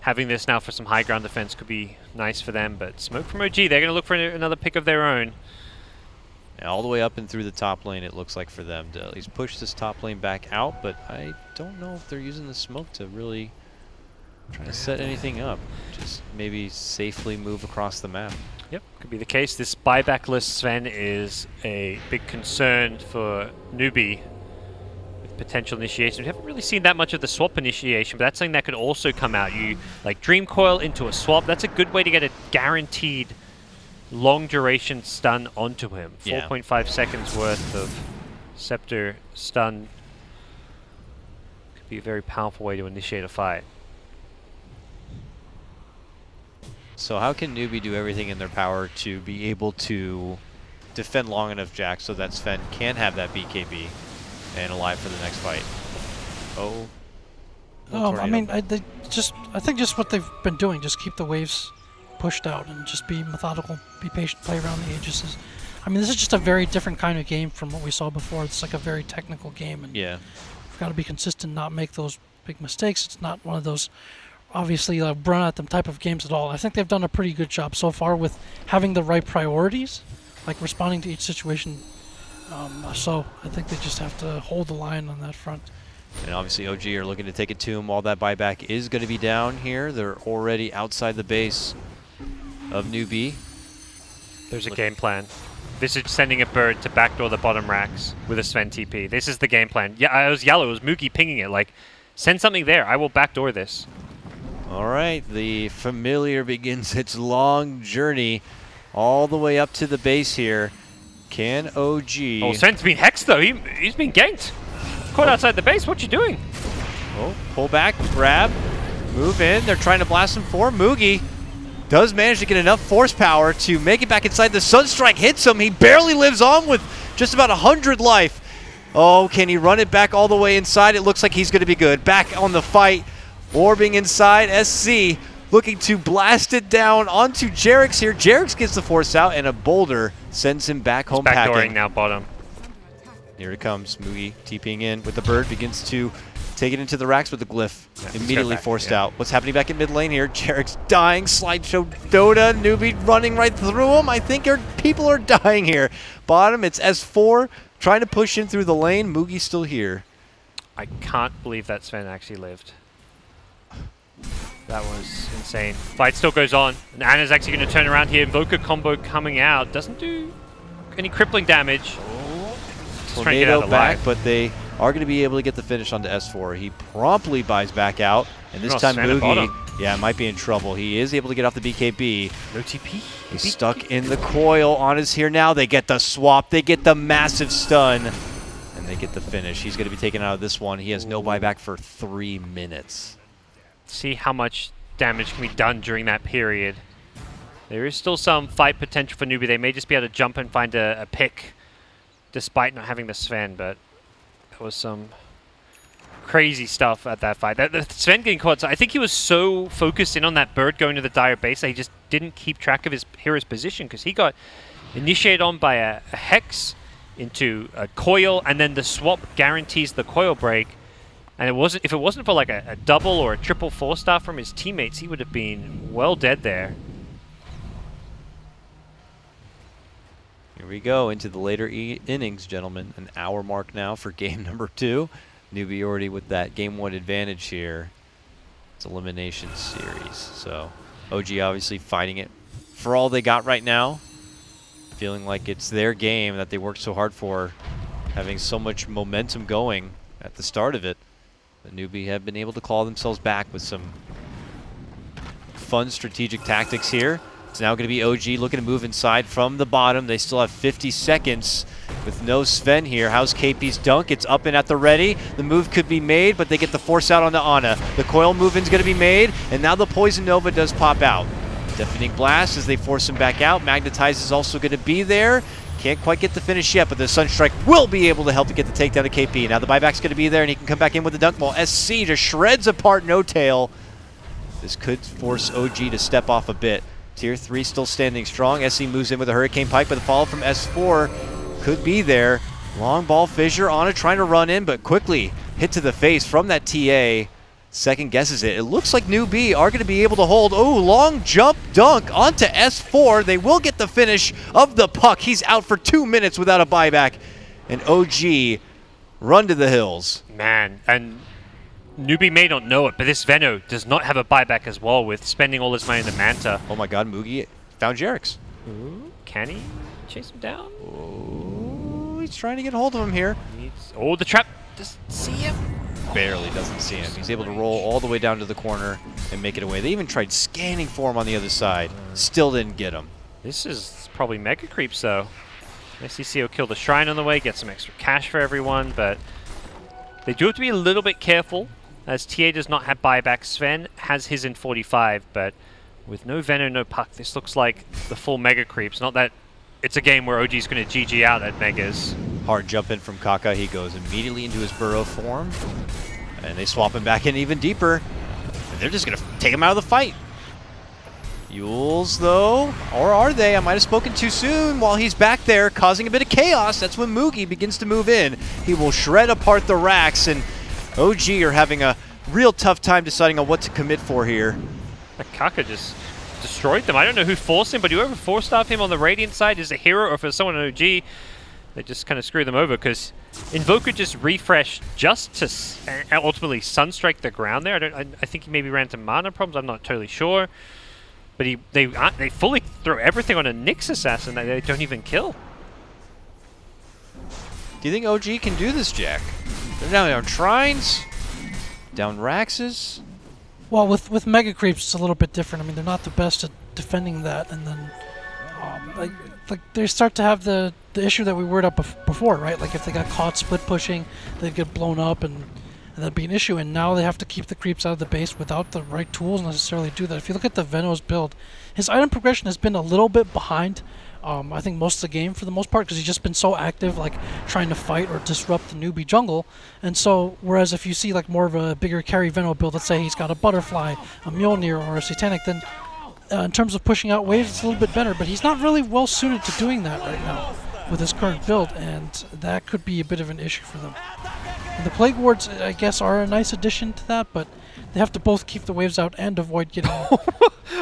S2: having this now for some high ground defense could be nice for them. But smoke from OG, they're going to look for another pick of their own.
S1: Yeah, all the way up and through the top lane, it looks like for them to at least push this top lane back out, but I don't know if they're using the smoke to really try to set anything up. Just maybe safely move across the map.
S2: Yep, could be the case. This buyback list, Sven, is a big concern for Newbee. potential initiations. We haven't really seen that much of the swap initiation, but that's something that could also come out. You like Dream Coil into a swap. That's a good way to get a guaranteed long duration stun onto him. 4.5 seconds worth of Scepter stun could be a very powerful way to initiate a fight.
S1: So how can Newbee do everything in their power to be able to defend long enough, Jack, so that Sven can have that BKB and alive for the next fight?
S3: I mean, I think just what they've been doing, just keep the waves pushed out and just be methodical, be patient, play around the Aegis. I mean, this is just a very different kind of game from what we saw before. It's like a very technical game, and
S1: yeah,
S3: we've got to be consistent, not make those big mistakes. It's not one of those obviously run at them type of games at all. I think they've done a pretty good job so far with having the right priorities, like responding to each situation. So I think they just have to hold the line on that front.
S1: And obviously OG are looking to take it to him while that buyback is going to be down here. They're already outside the base of Newbee.
S2: There's a game plan. This is sending a bird to backdoor the bottom racks with a Sven TP. This is the game plan. Yeah, it was yellow. It was Moogie pinging it. Like, send something there. I will backdoor this.
S1: All right, the familiar begins its long journey all the way up to the base here. Can OG...
S2: Oh, Sven's been hexed, though. He's been ganked. Caught outside the base. What you doing?
S1: Oh, pull back, grab, move in. They're trying to blast him for Moogie. Does manage to get enough force power to make it back inside. The Sunstrike hits him. He barely lives on with just about 100 life. Oh, can he run it back all the way inside? It looks like he's going to be good. Back on the fight. Orbing inside, SC looking to blast it down onto Jerix here. Jerix gets the force out, and a boulder sends him back home packing.
S2: Backdooring now bottom.
S1: Here it comes. Moogie TPing in with the bird. Begins to take it into the racks with the glyph. Yeah, immediately forced out. What's happening back in mid lane here? Jerix dying. Slideshow Dota. Newbee running right through him. I think people are dying here. Bottom, it's S4 trying to push in through the lane. Moogie's still here.
S2: I can't believe that Sven actually lived. That was insane. Fight still goes on. And Anna's actually going to turn around here. Invoker combo coming out. Doesn't do any crippling damage.
S1: Tornado back, but they are going to be able to get the finish onto S4. He promptly buys back out. And this time Moogie, might be in trouble. He is able to get off the BKB.
S2: No TP.
S1: He's stuck in the coil. On is here now. They get the swap. They get the massive stun. And they get the finish. He's going to be taken out of this one. He has no buyback for 3 minutes.
S2: See how much damage can be done during that period. There is still some fight potential for Newbee. They may just be able to jump and find a pick despite not having the Sven, but there was some crazy stuff at that fight. The Sven getting caught, so I think he was so focused in on that bird going to the dire base that he just didn't keep track of his hero's position, because he got initiated on by a hex into a coil, and then the swap guarantees the coil break. And if it wasn't for like a double or a triple 4-star from his teammates, he would have been well dead there.
S1: Here we go into the later innings, gentlemen. An hour mark now for game number 2. Newbee already with that game 1 advantage here. It's elimination series. So OG obviously fighting it for all they got right now. Feeling like it's their game that they worked so hard for. Having so much momentum going at the start of it. The Newbee have been able to claw themselves back with some fun strategic tactics here. It's now going to be OG looking to move inside from the bottom. They still have 50 seconds with no Sven here. How's KP's dunk? It's up and at the ready. The move could be made, but they get the force out onto Ana. The coil move-in's going to be made, and now the Poison Nova does pop out. Deafening Blast as they force him back out. Magnetize is also going to be there. Can't quite get the finish yet, but the Sunstrike will be able to help to get the takedown of KP. Now the buyback's going to be there, and he can come back in with the dunk ball. SC just shreds apart No Tail. This could force OG to step off a bit. Tier 3 still standing strong. SC moves in with a Hurricane Pike, but the follow from S4 could be there. Long ball fissure. Ana trying to run in, but quickly hit to the face from that TA. Second guesses it. It looks like Newbee are going to be able to hold. Oh, long jump dunk onto S4. They will get the finish of the puck. He's out for 2 minutes without a buyback. And OG run to the hills.
S2: Man, and Newbee may not know it, but this Veno does not have a buyback as well, with spending all his money in the Manta.
S1: Oh my god, Moogie found Jerix.
S2: Ooh, can he chase him down?
S1: Oh, he's trying to get hold of him here.
S2: Oh, the trap Doesn't see him.
S1: Barely doesn't see him. He's able to roll all the way down to the corner and make it away. They even tried scanning for him on the other side. Still didn't get him.
S2: This is probably mega creeps though. SCC will kill the shrine on the way, get some extra cash for everyone, but they do have to be a little bit careful, as TA does not have buyback. Sven has his in 45, but with no Venom, no Puck, this looks like the full mega creeps. Not that it's a game where OG's going to GG out at megas.
S1: Hard jump in from Kaka. He goes immediately into his burrow form, and they swap him back in even deeper. And they're just going to take him out of the fight. Yules, though, or are they? I might have spoken too soon. While he's back there causing a bit of chaos, that's when Moogie begins to move in. He will shred apart the racks, and OG are having a real tough time deciding on what to commit for here.
S2: Kaka just destroyed them. I don't know who forced him, but whoever forced off him on the Radiant side is a hero, or if it's someone on OG, they just kind of screw them over, because Invoker just refreshed just to ultimately Sunstrike the ground there. I think he maybe ran into mana problems. I'm not totally sure. But they fully throw everything on a Nyx assassin that they don't even kill.
S1: Do you think OG can do this, Jack? They're down Shrines, down Raxes.
S3: Well, with Mega Creeps, it's a little bit different. I mean, they're not the best at defending that, and then like they start to have the issue that we worried up before, right? Like if they got caught split pushing, they'd get blown up, and that'd be an issue. And now they have to keep the creeps out of the base without the right tools necessarily to do that. If you look at the Venos build, his item progression has been a little bit behind. I think most of the game for the most part, because he's just been so active, like trying to fight or disrupt the newbie jungle. And so, whereas if you see like more of a bigger carry Veno build, let's say he's got a Butterfly, a Mjolnir, or a Satanic, then in terms of pushing out waves, it's a little bit better. But he's not really well suited to doing that right now with his current build, and that could be a bit of an issue for them. And the Plague Wards, I guess, are a nice addition to that, but they have to both keep the waves out and avoid getting...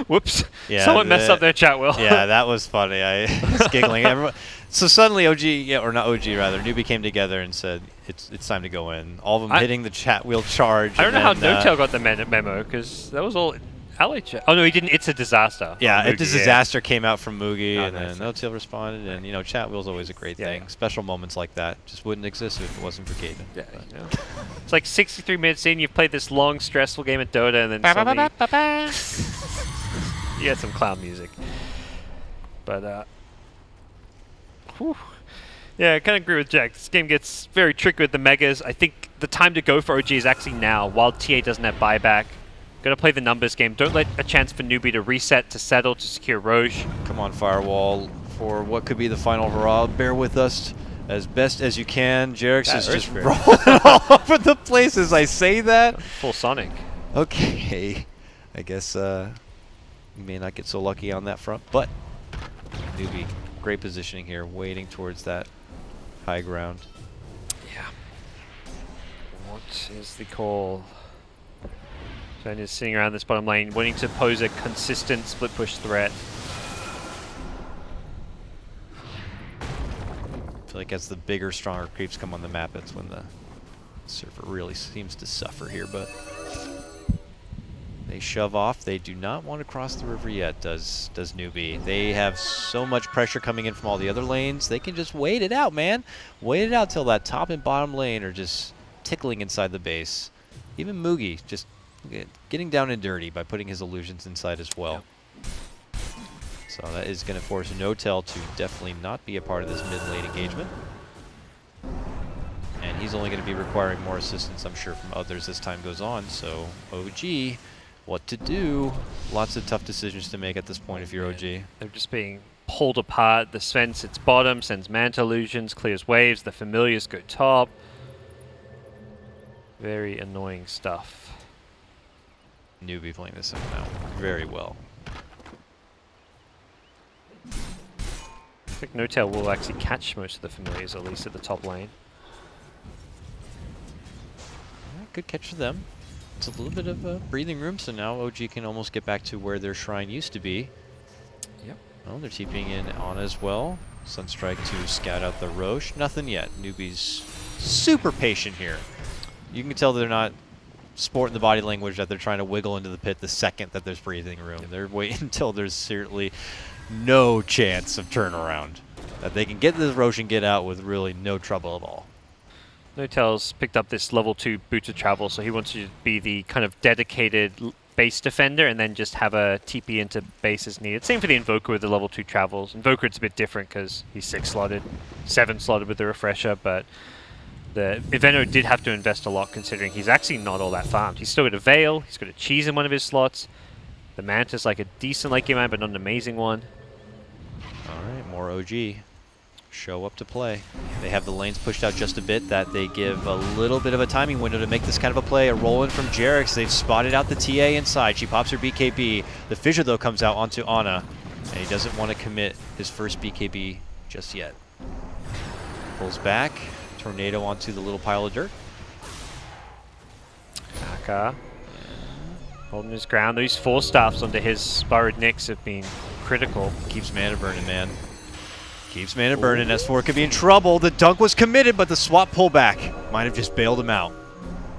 S2: Whoops.
S1: Yeah,
S2: someone messed up their chat, Will.
S1: Yeah, that was funny. I was giggling. Everyone, so suddenly OG, or not OG rather, Newbee came together and said, it's time to go in. All of them hitting the chat wheel charge.
S2: I don't know how No-Tail got the memo, because that was all... Ally chat. Oh no, he didn't. It's a disaster.
S1: Yeah,
S2: Moogie,
S1: it's a disaster came out from Moogie,
S2: Oh,
S1: and
S2: nice.
S1: then No-Tail responded, and you know, chat wheel's always a great thing.
S2: Yeah.
S1: Special moments like that just wouldn't exist if it wasn't for Caden.
S2: Yeah, you know. It's like 63 minutes in, you've played this long, stressful game of Dota, and then suddenly you had some clown music. But whew. Yeah, I kind of agree with Jack. This game gets very tricky with the megas. I think the time to go for OG is actually now, while TA doesn't have buyback. Got to play the numbers game. Don't let a chance for Newbee to reset, to settle, to secure Roche.
S1: Come on, Firewall, for what could be the final hurrah. Bear with us as best as you can. Jerix is just rolling all over the place as I say that.
S2: Full Sonic.
S1: Okay. I guess we may not get so lucky on that front, but Newbee, great positioning here, waiting towards that high ground.
S2: Yeah. What is the call? Sven is sitting around this bottom lane, wanting to pose a consistent split push threat.
S1: I feel like as the bigger, stronger creeps come on the map, it's when the server really seems to suffer here, but they shove off. They do not want to cross the river yet, does Newbee. They have so much pressure coming in from all the other lanes, they can just wait it out, man. Wait it out till that top and bottom lane are just tickling inside the base. Even Moogie just getting down and dirty by putting his illusions inside as well. Yep. So that is going to force No-Tail to definitely not be a part of this mid-lane engagement. And he's only going to be requiring more assistance, I'm sure, from others as time goes on. So OG, what to do? Lots of tough decisions to make at this point if you're OG.
S2: They're just being pulled apart. The Sven sits bottom, sends Manta illusions, clears waves. The Familiars go top. Very annoying stuff.
S1: Newbee playing this out very well.
S2: I think No-Tail will actually catch most of the Familiars, at least at the top lane.
S1: Yeah, good catch for them. It's a little bit of breathing room, so now OG can almost get back to where their shrine used to be.
S2: Yep.
S1: Well, they're TPing in Ana as well. Sunstrike to scout out the Roche. Nothing yet. Newbee's super patient here. You can tell they're not sporting the body language that they're trying to wiggle into the pit the second that there's breathing room. They're waiting until there's certainly no chance of turnaround. That they can get this Roshan get out with really no trouble at all.
S2: No-Tail's picked up this level 2 Boots of Travel, so he wants to be the kind of dedicated base defender and then just have a TP into base as needed. Same for the Invoker with the level 2 travels. Invoker, it's a bit different because he's 6-slotted, 7-slotted with the Refresher, but the Eveno did have to invest a lot considering he's actually not all that farmed. He's still got a Veil, he's got a Cheese in one of his slots. The Manta's like a decent late game man, but not an amazing one.
S1: Alright, more OG. Show up to play. They have the lanes pushed out just a bit, that they give a little bit of a timing window to make this kind of a play. A roll in from Jerix. They've spotted out the TA inside. She pops her BKB. The Fissure, though, comes out onto Ana, and he doesn't want to commit his first BKB just yet. Pulls back. Tornado onto the little pile of dirt.
S2: Aka holding his ground. These 4 staffs onto his Burrowed Nyx have been critical.
S1: Keeps mana burning, man. Keeps mana burning. S4 could be in trouble. The dunk was committed, but the swap pullback might have just bailed him out.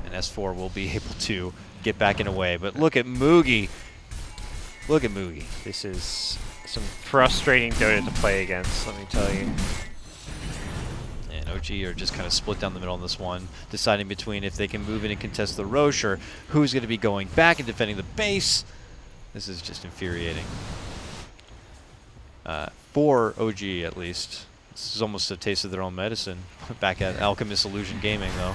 S1: And S4 will be able to get back in a way. But look at Moogie. Look at Moogie.
S2: This is some frustrating Dota to play against, let me tell you.
S1: And OG are just kind of split down the middle on this one, deciding between if they can move in and contest the Roche or who's going to be going back and defending the base. This is just infuriating. For OG, at least. This is almost a taste of their own medicine. Back at Alchemist Illusion Gaming, though.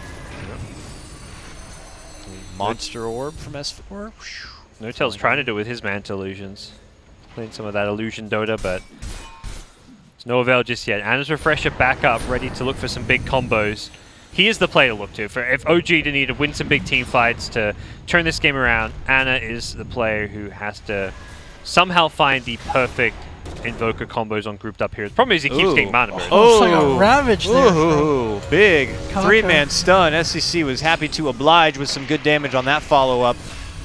S1: Monster Orb from S4.
S2: No-Tail's trying to do it with his Manta Illusions. Playing some of that Illusion Dota, but it's no avail just yet. Ana's Refresher back up, ready to look for some big combos. He is the player to look to. If OG need to win some big team fights to turn this game around, Ana is the player who has to somehow find the perfect Invoker combos on grouped up heroes. Problem is he keeps getting mana burn.
S3: Oh, like a ravage there.
S1: Ooh, big
S3: Kaka.
S1: 3-man stun. SCC was happy to oblige with some good damage on that follow-up.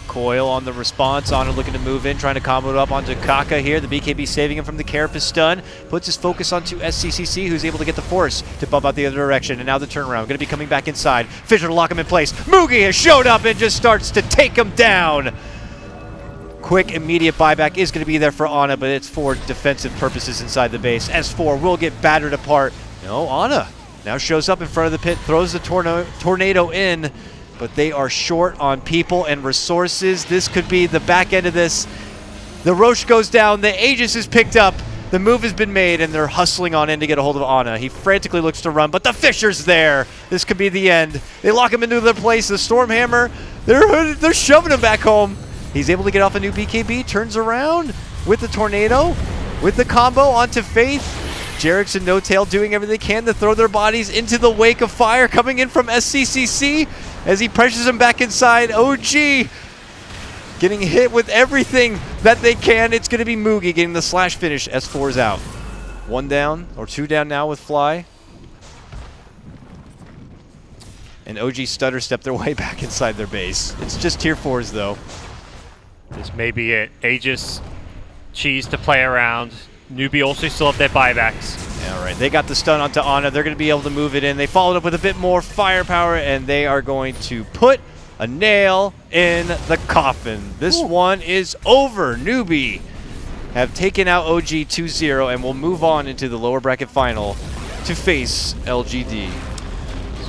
S1: Coil on the response. Ana looking to move in, trying to combo it up onto Kaka here. The BKB saving him from the Carapace stun. Puts his focus onto SCCC, who's able to get the force to bump out the other direction. And now the turnaround. Going to be coming back inside. Fissure to lock him in place. Moogie has showed up and just starts to take him down. Quick, immediate buyback is going to be there for Ana, but it's for defensive purposes inside the base. S4 will get battered apart. No, Ana now shows up in front of the pit, throws the tornado in, but they are short on people and resources. This could be the back end of this. The Roche goes down, the Aegis is picked up, the move has been made, and they're hustling on in to get a hold of Ana. He frantically looks to run, but the Fissure's there. This could be the end. They lock him into their place. The Stormhammer, they're shoving him back home. He's able to get off a new BKB, turns around with the Tornado, with the combo onto Faith. Jerix and No-Tail doing everything they can to throw their bodies into the wake of fire coming in from SCCC as he pressures them back inside. OG getting hit with everything that they can. It's going to be Moogie getting the slash finish. S4's out. 1 down, or 2 down now with Fly. And OG stutter step their way back inside their base. It's just tier 4s though.
S2: This may be it. Aegis, Cheese to play around. Newbee also still have their buybacks.
S1: All right, they got the stun onto Ana. They're going to be able to move it in. They followed up with a bit more firepower, and they are going to put a nail in the coffin. This one is over. Newbee have taken out OG 2-0 and will move on into the lower bracket final to face LGD.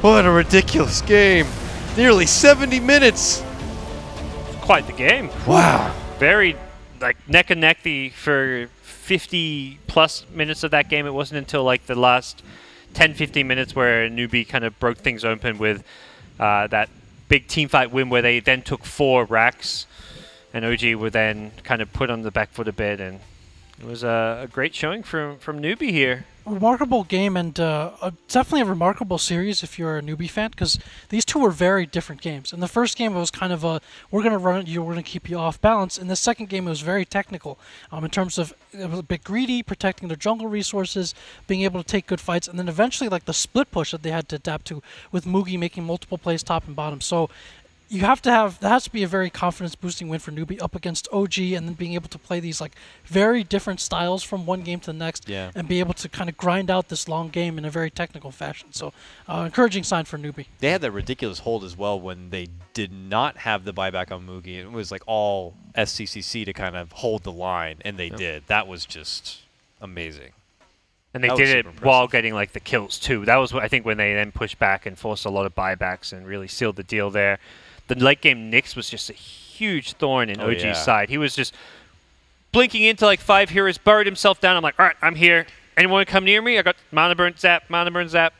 S1: What a ridiculous game. Nearly 70 minutes.
S2: Quite the game.
S1: Wow.
S2: Very like neck and neck for 50 plus minutes of that game. It wasn't until like the last 10-15 minutes where Newbee kind of broke things open with that big team fight win where they then took 4 racks and OG were then kind of put on the back foot a bit, and it was a great showing from Newbee here.
S3: Remarkable game, and definitely a remarkable series if you're a Newbee fan, because these two were very different games. In the first game, it was kind of a, we're going to run at you, we're going to keep you off balance. In the second game, it was very technical in terms of it was a bit greedy, protecting their jungle resources, being able to take good fights, and then eventually like the split push that they had to adapt to with Moogie making multiple plays top and bottom. So you have to have, that has to be a very confidence-boosting win for Newbee up against OG, and then being able to play these like very different styles from one game to the next, and be able to kind of grind out this long game in a very technical fashion. So, encouraging sign for Newbee.
S1: They had that ridiculous hold as well when they did not have the buyback on Moogie. It was like all SCCC to kind of hold the line, and they did. That was just amazing.
S2: And they
S1: That
S2: did
S1: was
S2: it
S1: super
S2: while
S1: impressive.
S2: getting like the kills too. That was I think when they then pushed back and forced a lot of buybacks and really sealed the deal there. The late game Nyx was just a huge thorn in
S1: Oh,
S2: OG's
S1: yeah.
S2: side. He was just blinking into like 5 heroes, buried himself down. I'm like, all right, I'm here. Anyone want to come near me? I got mana burn zap,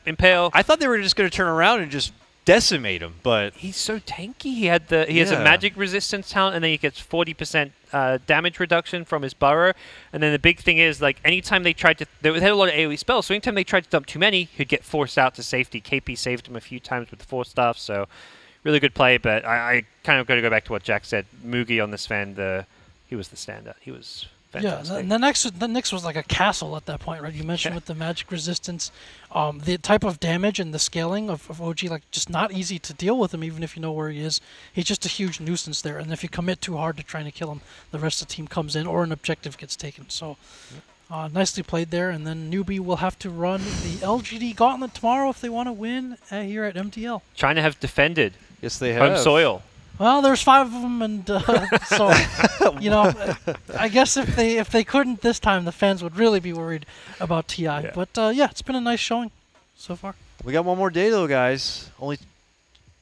S2: impale.
S1: I thought they were just going to turn around and just decimate him, but
S2: He's so tanky. He has a
S1: Yeah.
S2: magic resistance talent, and then he gets 40% damage reduction from his burrow. And then the big thing is, like, anytime they tried to, they had a lot of AoE spells, so anytime they tried to dump too many, he'd get forced out to safety. KP saved him a few times with the force stuff, so really good play. But I kind of got to go back to what Jack said. Mugi on this fan, he was the standout. He was fantastic.
S3: Yeah, and the Nyx was like a castle at that point, right? You mentioned with the magic resistance, the type of damage and the scaling of OG, like just not easy to deal with him, even if you know where he is. He's just a huge nuisance there, and if you commit too hard to trying to kill him, the rest of the team comes in or an objective gets taken. So, nicely played there, and then Newbee will have to run the LGD Gauntlet tomorrow if they want to win here at MDL.
S2: China have defended
S1: yes, they have.
S2: home soil.
S3: Well, there's 5 of them, and so you know, I guess if they couldn't this time, the fans would really be worried about TI.
S2: Yeah.
S3: But yeah, it's been a nice showing so far.
S1: We got one more day, though, guys. Only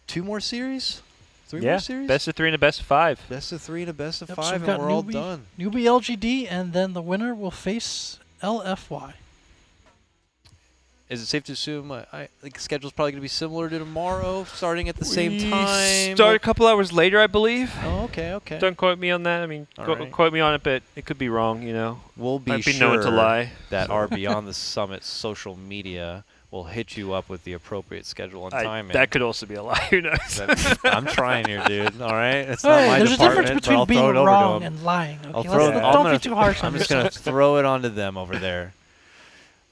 S1: 2 more series? 3 more series?
S2: Best of 3 and a best of 5.
S1: Best of 3 and a best of
S3: Yep, so
S1: 5,
S3: we've
S1: and
S3: got
S1: we're all
S3: Newbee-
S1: done.
S3: Newbee LGD, and then the winner will face LFY.
S1: Is it safe to assume I think the schedule's probably going to be similar to tomorrow, starting at the same time?
S2: Start a couple hours later, I believe.
S1: Oh, okay, okay.
S2: Don't quote me on that. I mean,
S1: All right.
S2: quote me on it, but it could be wrong, you know.
S1: We'll be
S2: Might be
S1: sure
S2: known to lie.
S1: that our Beyond the Summit social media will hit you up with the appropriate schedule and timing.
S2: That could also be a lie. Who knows?
S1: I'm trying here, dude. All right? It's not
S3: Hey,
S1: my
S3: there's a
S1: department,
S3: difference
S1: but I'll
S3: between
S1: throw
S3: being
S1: it over to
S3: wrong
S1: them.
S3: and lying. Okay,
S1: I'll throw it.
S3: don't be too harsh
S1: I'm
S3: on
S1: just
S3: yourself.
S1: going to throw it onto them over there.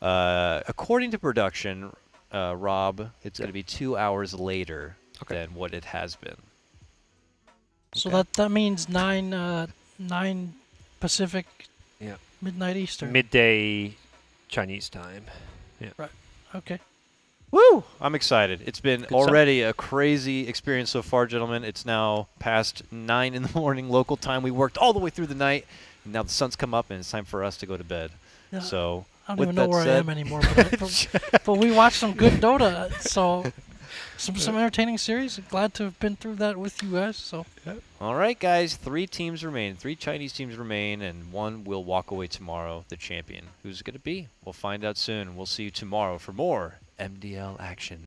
S1: According to production, Rob, it's going to be 2 hours later than what it has been.
S3: So
S1: Okay.
S3: that means 9 Pacific,
S2: Yeah.
S3: midnight Eastern.
S2: Midday Chinese time.
S3: Okay.
S1: Woo! I'm excited. It's been
S2: Good
S1: already a crazy experience so far, gentlemen. It's now past 9 in the morning local time. We worked all the way through the night, and now the sun's come up, and it's time for us to go to bed.
S3: Yeah,
S1: So,
S3: I don't
S1: with
S3: even know
S1: that
S3: where I
S1: said-
S3: am anymore, but we watched some good Dota, so some entertaining series. Glad to have been through that with you guys. So
S1: All right, guys. 3 teams remain. 3 Chinese teams remain, and 1 will walk away tomorrow, the champion. Who's it going to be? We'll find out soon. We'll see you tomorrow for more MDL action.